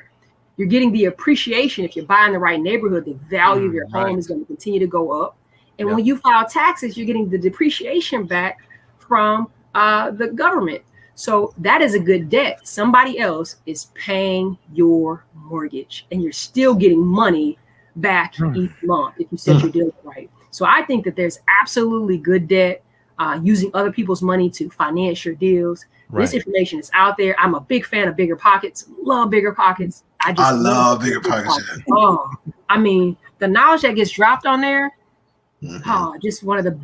Speaker 4: You're getting the appreciation. If you're buying the right neighborhood, the value of your home is going to continue to go up. And when you file taxes, you're getting the depreciation back from the government. So that is a good debt. Somebody else is paying your mortgage and you're still getting money back each month if you set your deal right. So I think that there's absolutely good debt using other people's money to finance your deals. This information is out there. I'm a big fan of Bigger Pockets. Love Bigger Pockets. I love Bigger Pockets. Oh, I mean, the knowledge that gets dropped on there, just one of the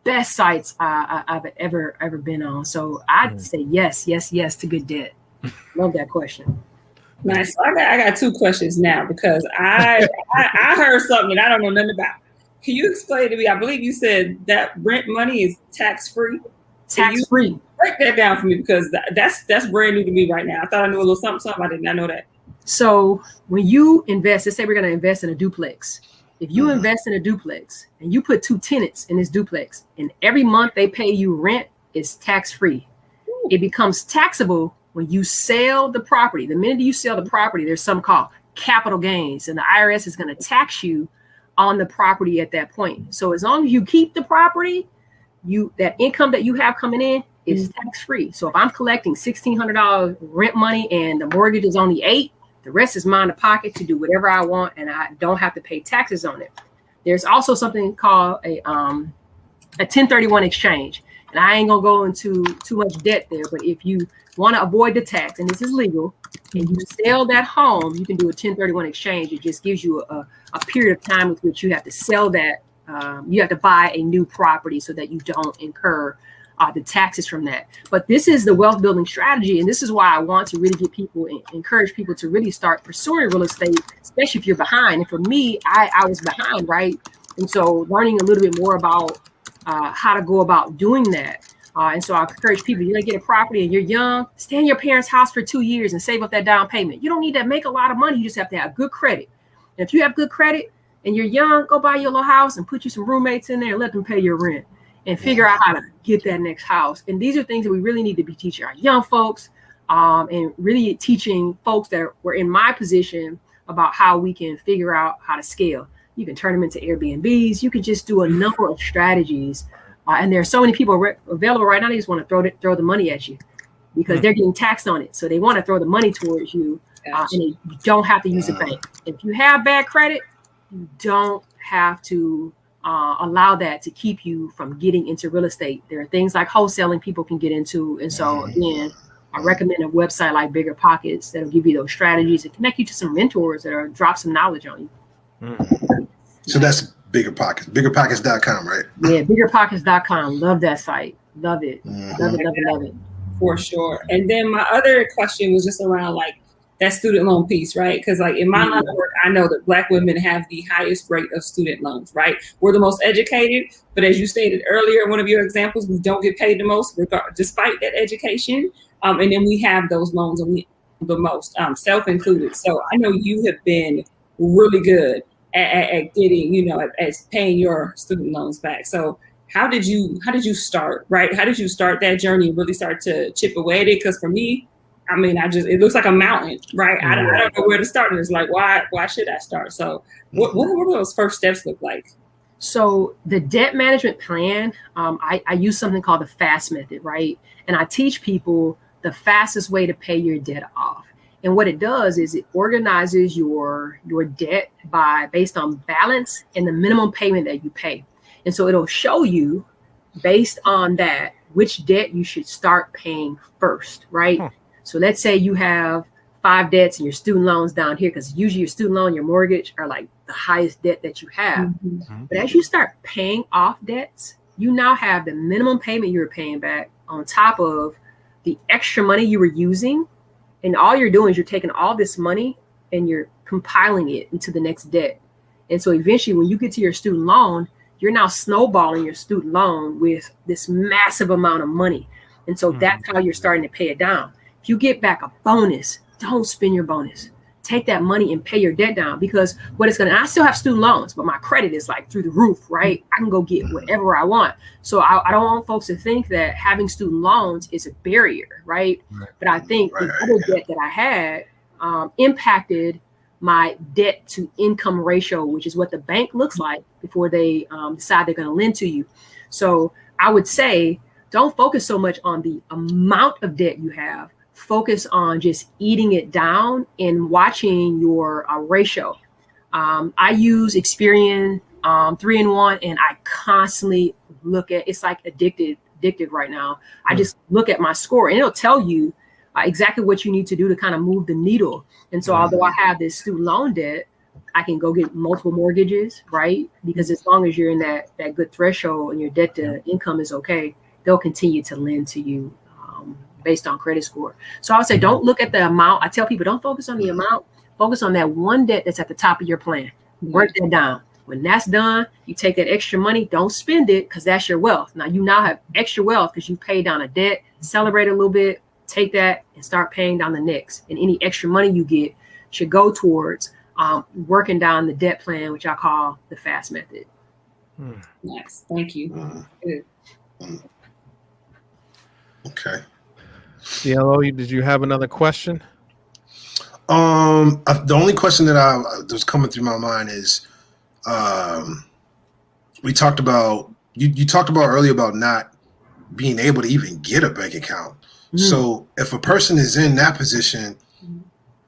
Speaker 4: best sites I've ever been on. So I'd say yes to good debt. Love that question.
Speaker 2: Nice. So I got two questions now because I heard something that I don't know nothing about. Can you explain to me? I believe you said that rent money is tax-free.
Speaker 4: Tax-free.
Speaker 2: Break that down for me because that's brand new to me right now. I thought I knew a little something. I did not know that.
Speaker 4: So when you invest, let's say we're going to invest in a duplex. If you invest in a duplex and you put 2 tenants in this duplex and every month they pay you rent, it's tax-free. It becomes taxable when you sell the property. The minute you sell the property, there's something called capital gains, and the IRS is going to tax you on the property at that point. So as long as you keep the property, that income that you have coming in is tax-free. So if I'm collecting $1,600 rent money and the mortgage is only $8,000, the rest is mine to pocket to do whatever I want, and I don't have to pay taxes on it. There's also something called a 1031 exchange. And I ain't gonna go into too much debt there, but if you want to avoid the tax, and this is legal, and you sell that home, you can do a 1031 exchange. It just gives you a period of time with which you have to sell that. You have to buy a new property so that you don't incur the taxes from that. But this is the wealth building strategy. And this is why I want to really get people, encourage people to really start pursuing real estate, especially if you're behind. And for me, I was behind, right? And so learning a little bit more about how to go about doing that. And so I encourage people, you're gonna get a property and you're young, stay in your parents' house for 2 years and save up that down payment. You don't need to make a lot of money. You just have to have good credit. And if you have good credit and you're young, go buy your little house and put you some roommates in there and let them pay your rent and figure out how to get that next house. And these are things that we really need to be teaching our young folks and really teaching folks that were in my position about how we can figure out how to scale. You can turn them into Airbnbs. You can just do a number of strategies. And there are so many people available right now. They just want to throw the money at you because they're getting taxed on it. So they want to throw the money towards you and you don't have to use a bank. If you have bad credit, you don't have to allow that to keep you from getting into real estate. There are things like wholesaling people can get into. And so again, I recommend a website like Bigger Pockets that'll give you those strategies and connect you to some mentors that are drop some knowledge on you.
Speaker 3: So that's Bigger Pockets, biggerpockets.com, right?
Speaker 4: Yeah, biggerpockets.com. Love that site. Love it. Love it.
Speaker 2: For sure. And then my other question was just around like that student loan piece, right? Because like in my line of work, I know that Black women have the highest rate of student loans, right? We're the most educated, but as you stated earlier, one of your examples, we don't get paid the most despite that education. And then we have those loans and we the most, self-included. So I know you have been really good at getting, at paying your student loans back. So how did you start, right? How did you start that journey and really start to chip away at it? Because for me, I mean, it looks like a mountain, right? I don't know where to start. And it's like, why should I start? So what do those first steps look like?
Speaker 4: So the debt management plan, I use something called the FAST method, right? And I teach people the fastest way to pay your debt off. And what it does is it organizes your debt based on balance and the minimum payment that you pay. And so it'll show you based on that, which debt you should start paying first, right? So let's say you have 5 debts and your student loans down here, because usually your student loan, your mortgage are like the highest debt that you have. But as you start paying off debts, you now have the minimum payment you're paying back on top of the extra money you were using. And all you're doing is you're taking all this money and you're compiling it into the next debt. And so eventually when you get to your student loan, you're now snowballing your student loan with this massive amount of money. And so that's how you're starting to pay it down. If you get back a bonus, don't spend your bonus. Take that money and pay your debt down, because I still have student loans, but my credit is like through the roof, right? I can go get whatever I want. So I don't want folks to think that having student loans is a barrier, right? But I think the other debt that I had impacted my debt to income ratio, which is what the bank looks like before they decide they're going to lend to you. So I would say, don't focus so much on the amount of debt you have. Focus on just eating it down and watching your ratio. I use Experian 3-in-1, and I constantly look at, it's like addicted right now. I just look at my score and it'll tell you exactly what you need to do to kind of move the needle. And so although I have this student loan debt, I can go get multiple mortgages, right? Because as long as you're in that good threshold and your debt to income is okay, they'll continue to lend to you based on credit score. So I would say don't look at the amount. I tell people don't focus on the amount. Focus on that one debt that's at the top of your plan. Work that down. When that's done, you take that extra money. Don't spend it because that's your wealth. Now you now have extra wealth because you paid down a debt. Celebrate a little bit. Take that and start paying down the next. And any extra money you get should go towards working down the debt plan, which I call the FAST method.
Speaker 2: Nice. Thank you.
Speaker 3: Okay.
Speaker 5: CLO, did you have another question?
Speaker 3: The only question that was coming through my mind is, we talked about you talked about earlier about not being able to even get a bank account. So if a person is in that position,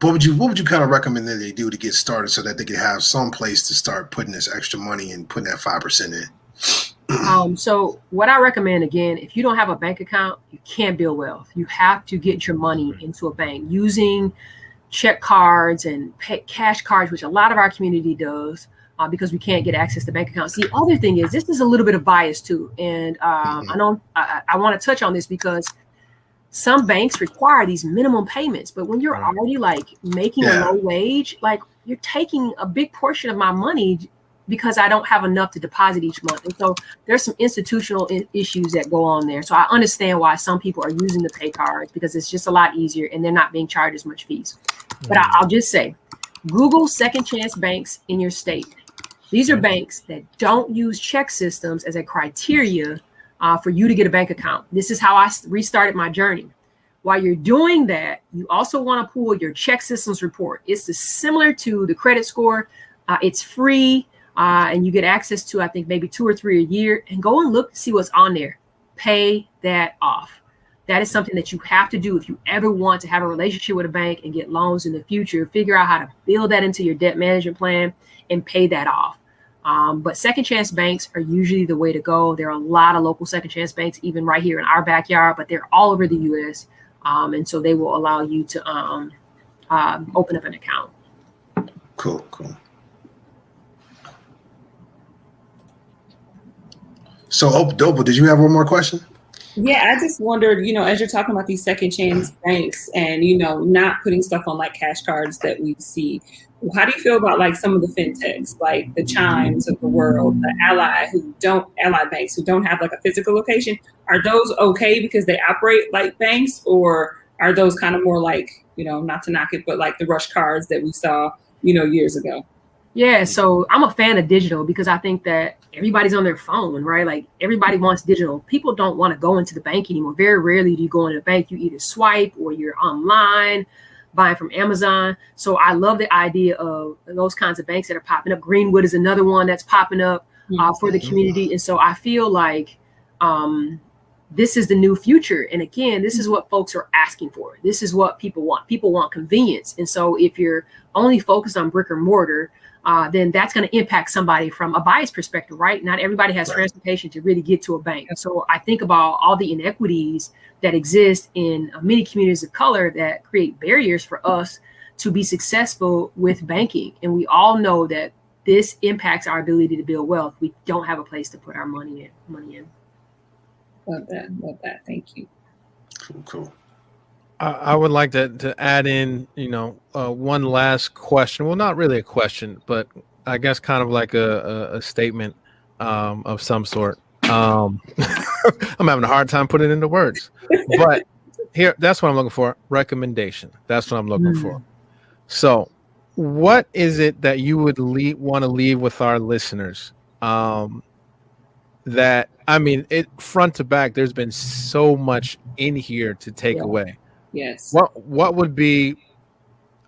Speaker 3: what would you kind of recommend that they do to get started so that they can have some place to start putting this extra money and putting that 5% in?
Speaker 4: So what I recommend, again, if you don't have a bank account, you can't build wealth. You have to get your money into a bank using check cards and cash cards, which a lot of our community does because we can't get access to bank accounts. The other thing is this is a little bit of bias too. And I know I want to touch on this because some banks require these minimum payments, but when you're already like making a low wage, like you're taking a big portion of my money because I don't have enough to deposit each month. And so there's some institutional issues that go on there. So I understand why some people are using the pay cards because it's just a lot easier and they're not being charged as much fees. But I'll just say, Google second chance banks in your state. These are banks that don't use check systems as a criteria for you to get a bank account. This is how I restarted my journey. While you're doing that, you also want to pull your check systems report. It's similar to the credit score. It's free. And you get access to, I think, maybe 2 or 3 a year, and go and look, see what's on there. Pay that off. That is something that you have to do if you ever want to have a relationship with a bank and get loans in the future. Figure out how to build that into your debt management plan and pay that off. But second chance banks are usually the way to go. There are a lot of local second chance banks, even right here in our backyard, but they're all over the U.S. And so they will allow you to open up an account.
Speaker 3: Cool. So, Dopa, did you have one more question?
Speaker 2: Yeah, I just wondered, as you're talking about these second chance banks and, not putting stuff on like cash cards that we see, how do you feel about like some of the fintechs, like the Chimes of the world, the Ally banks who don't have like a physical location? Are those okay because they operate like banks, or are those kind of more like, not to knock it, but like the rush cards that we saw, years ago?
Speaker 4: Yeah, so I'm a fan of digital because I think that everybody's on their phone, right? Like everybody wants digital. People don't want to go into the bank anymore. Very rarely do you go into the bank. You either swipe or you're online buying from Amazon. So I love the idea of those kinds of banks that are popping up. Greenwood is another one that's popping up for the community. And so I feel like this is the new future. And again, this is what folks are asking for. This is what people want. People want convenience. And so if you're only focused on brick or mortar, then that's going to impact somebody from a bias perspective, right? Not everybody has transportation to really get to a bank. So I think about all the inequities that exist in many communities of color that create barriers for us to be successful with banking. And we all know that this impacts our ability to build wealth. We don't have a place to put our money in.
Speaker 2: Love that. Thank you.
Speaker 3: Cool.
Speaker 5: I would like to add in, one last question. Well, not really a question, but I guess kind of like a statement of some sort. I'm having a hard time putting it into words, but here, that's what I'm looking for. Recommendation. That's what I'm looking for. So what is it that you would want to leave with our listeners? That, front to back, there's been so much in here to take away.
Speaker 2: Yes.
Speaker 5: What would be,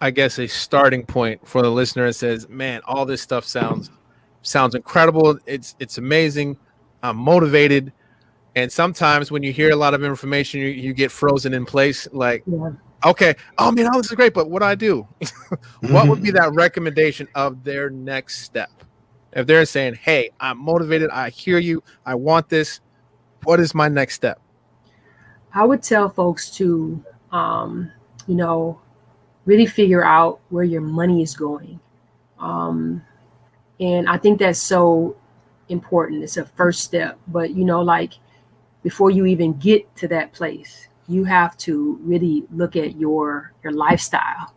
Speaker 5: I guess, a starting point for the listener that says, man, all this stuff sounds incredible. It's amazing. I'm motivated. And sometimes when you hear a lot of information, you get frozen in place. Like, okay, oh man, this is great, but what do I do? What would be that recommendation of their next step? If they're saying, hey, I'm motivated, I hear you, I want this, what is my next step?
Speaker 4: I would tell folks to really figure out where your money is going. And I think that's so important. It's a first step. But, like before you even get to that place, you have to really look at your lifestyle,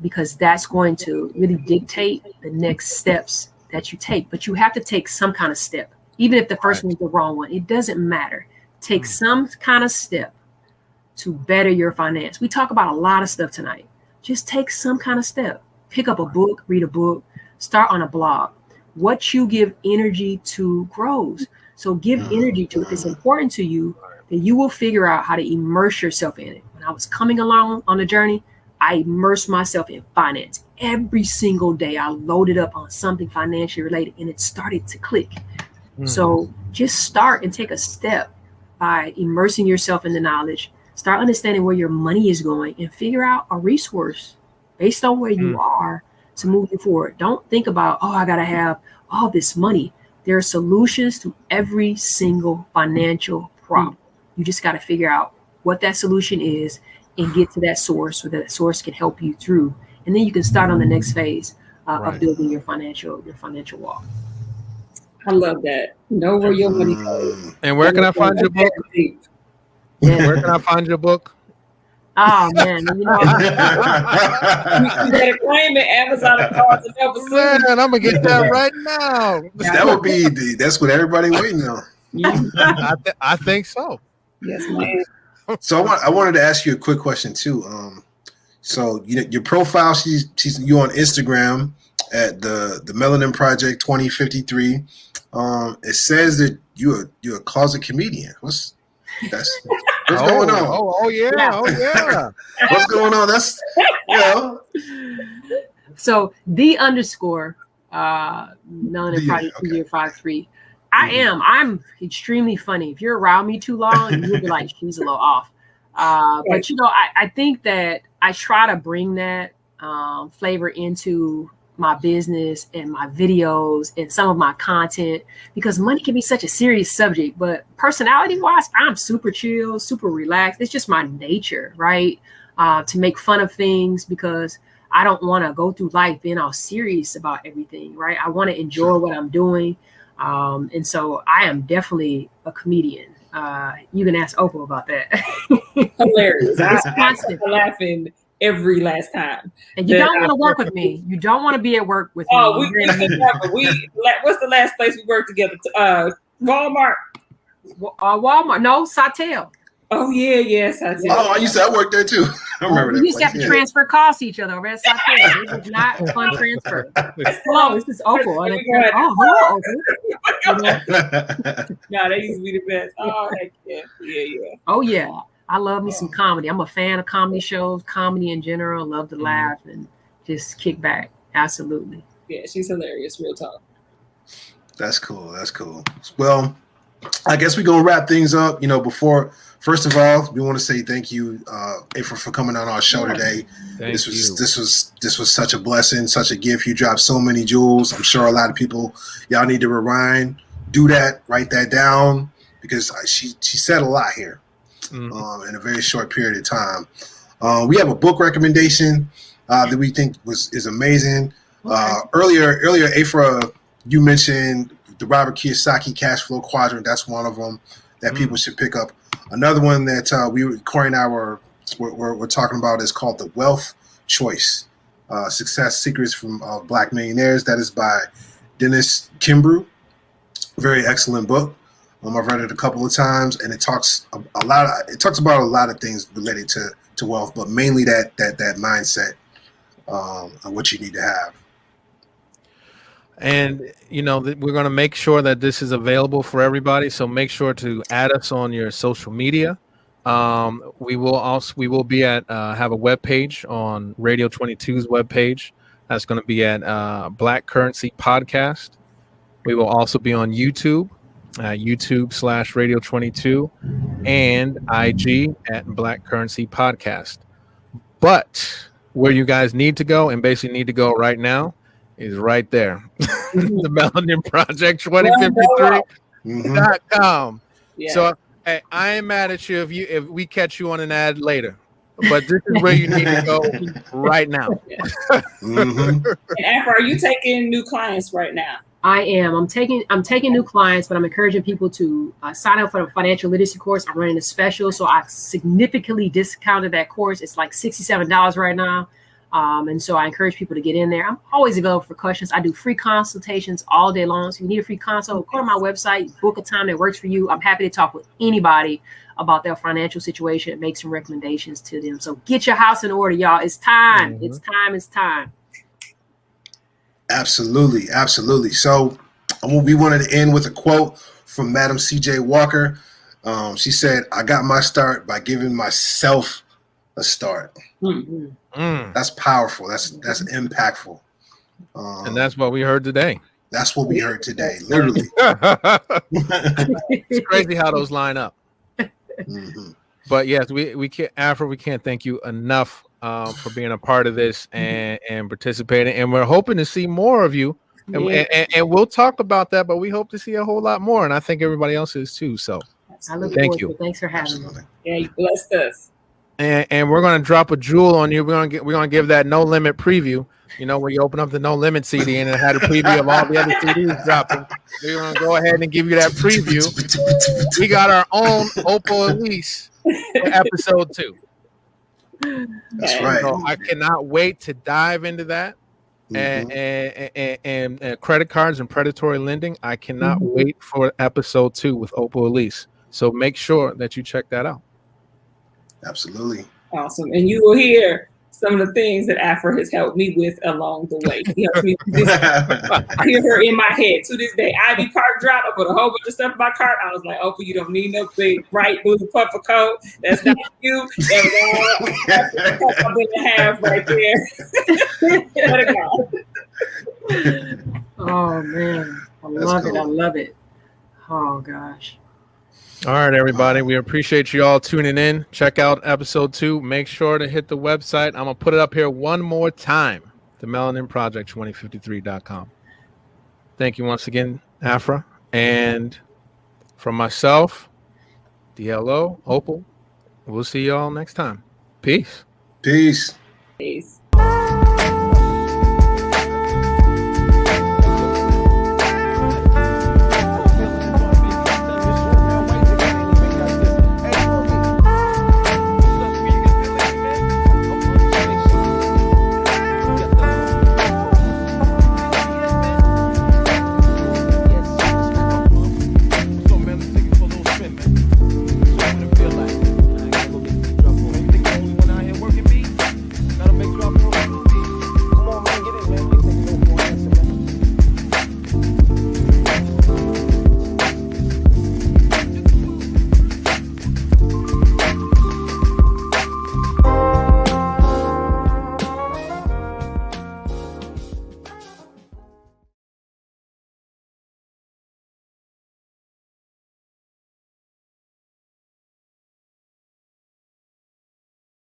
Speaker 4: because that's going to really dictate the next steps that you take. But you have to take some kind of step, even if the first one's the wrong one. It doesn't matter. Take some kind of step to better your finance. We talk about a lot of stuff tonight. Just take some kind of step. Pick up a book, read a book, start on a blog. What you give energy to grows. So give energy to it. If it's important to you, then you will figure out how to immerse yourself in it. When I was coming along on the journey, I immersed myself in finance. Every single day, I loaded up on something financially related, and it started to click. So just start and take a step by immersing yourself in the knowledge. Start understanding where your money is going and figure out a resource based on where you are to move you forward. Don't think about, I got to have all this money. There are solutions to every single financial problem. You just got to figure out what that solution is and get to that source so that source can help you through. And then you can start on the next phase of building your financial walk.
Speaker 2: I love that. Know where your money goes.
Speaker 5: And where can I find your book?
Speaker 4: Yeah.
Speaker 5: Where can I find your book?
Speaker 4: Oh man,
Speaker 2: You better claim it. Amazon cards and never
Speaker 5: Man, I'm gonna get that right now.
Speaker 3: That would be that's what everybody waiting on.
Speaker 5: I think so.
Speaker 2: Yes, man.
Speaker 3: So I wanted to ask you a quick question too. So your profile, she's you on Instagram at the Melanin Project 2053. It says that you're a closet comedian. What's going on?
Speaker 5: Oh yeah.
Speaker 3: What's going on? That's
Speaker 4: So _Melanin Project 2053. I'm extremely funny. If you're around me too long, you'll be like, she's a little off. But I think that I try to bring that flavor into my business and my videos and some of my content, because money can be such a serious subject, but personality wise, I'm super chill, super relaxed. It's just my nature, right? To make fun of things, because I don't want to go through life being all serious about everything, right? I want to enjoy what I'm doing. And so I am definitely a comedian. You can ask Oprah about that.
Speaker 2: Hilarious. I'm laughing every last time.
Speaker 4: And you don't want to work with me. You don't want to be at work with me.
Speaker 2: Oh, what's the last place we worked together? Walmart.
Speaker 4: Walmart. No, Satel.
Speaker 2: Oh yeah, Satel.
Speaker 3: Oh, I worked there too. I remember that.
Speaker 4: We used to have to transfer calls to each other over at Satel. This is not a fun transfer. Hello, this is Opal. Hello, Opal.
Speaker 2: No, they used to be the best. Oh, heck yeah.
Speaker 4: Oh yeah. I love me some comedy. I'm a fan of comedy shows, comedy in general. Love to laugh and just kick back. Absolutely.
Speaker 2: Yeah, she's hilarious. Real talk.
Speaker 3: That's cool. Well, I guess we're gonna wrap things up. First of all, we want to say thank you, Afra, for coming on our show today. This was such a blessing, such a gift. You dropped so many jewels. I'm sure a lot of people, y'all need to rewind, do that, write that down, because she said a lot here. In a very short period of time. We have a book recommendation that we think is amazing. Earlier, Afra, you mentioned the Robert Kiyosaki Cash Flow Quadrant. That's one of them that people should pick up. Another one that Corey and I we're talking about is called The Wealth Choice: Success Secrets from Black Millionaires. That is by Dennis Kimbrough. Very excellent book. I've read it a couple of times, and it talks about a lot of things related to wealth, but mainly that mindset of what you need to have.
Speaker 5: And we're going to make sure that this is available for everybody. So make sure to add us on your social media. We will be at have a webpage on Radio 22's webpage. That's going to be at Black Currency Podcast. We will also be on YouTube. YouTube/Radio 22 and IG at Black Currency Podcast. But where you guys need to go, and basically need to go right now, is right there. The Melanin Project 2053.com. Yeah. So hey, I ain't mad at you if we catch you on an ad later. but this is where you need to go right now.
Speaker 3: Mhm.
Speaker 2: And Afra, are you taking new clients right now?
Speaker 4: I am. I'm taking new clients, but I'm encouraging people to sign up for the financial literacy course. I'm running a special, so I significantly discounted that course. It's like $67 right now, and so I encourage people to get in there. I'm always available for questions. I do free consultations all day long. So if you need a free consult, go to my website, book a time that works for you. I'm happy to talk with anybody about their financial situation and make some recommendations to them. So get your house in order, y'all. It's time.
Speaker 5: Mm-hmm.
Speaker 4: It's time. It's time.
Speaker 3: Absolutely, absolutely. So we wanted to end with a quote from Madam C.J. Walker. She said, "I got my start by giving myself a start."
Speaker 2: Mm-hmm.
Speaker 3: That's powerful. That's impactful.
Speaker 5: And that's what we heard today.
Speaker 3: That's what we heard today, literally.
Speaker 5: It's crazy how those line up.
Speaker 3: Mhm.
Speaker 5: But yes, we can't, Afra, we can't thank you enough for being a part of this and participating. And we're hoping to see more of you. And we'll talk about that, but we hope to see a whole lot more. And I think everybody else is too. So
Speaker 4: I look
Speaker 5: thank
Speaker 4: forward
Speaker 5: you.
Speaker 4: to it. Thanks for having me.
Speaker 2: Yeah, you blessed us.
Speaker 5: And we're gonna drop a jewel on you. We're gonna give that No Limit preview. You know, where you open up the No Limit CD and it had a preview of all the other CDs dropping. We're gonna go ahead and give you that preview. We got our own Opal Elise for episode 2.
Speaker 3: That's right.
Speaker 5: So I cannot wait to dive into that. And credit cards and predatory lending. I cannot wait for episode 2 with Opal Elise. So make sure that you check that out.
Speaker 3: Absolutely.
Speaker 2: Awesome. And you will hear some of the things that Afra has helped me with along the way. She helps me with this. I hear her in my head to this day. Ivy Park drop. I put a whole bunch of stuff in my cart. I was like, "Oh, you don't need no big bright blue puffer coat. That's not you." That was all I'm gonna have right there. Let it go.
Speaker 4: Oh man, I love it. I love it. Oh gosh.
Speaker 5: All right, everybody. We appreciate you all tuning in. Check out episode 2. Make sure to hit the website. I'm going to put it up here one more time. The Melanin Project 2053.com. Thank you once again, Afra. And from myself, DLO, Opal, we'll see you all next time. Peace.
Speaker 3: Peace.
Speaker 2: Peace.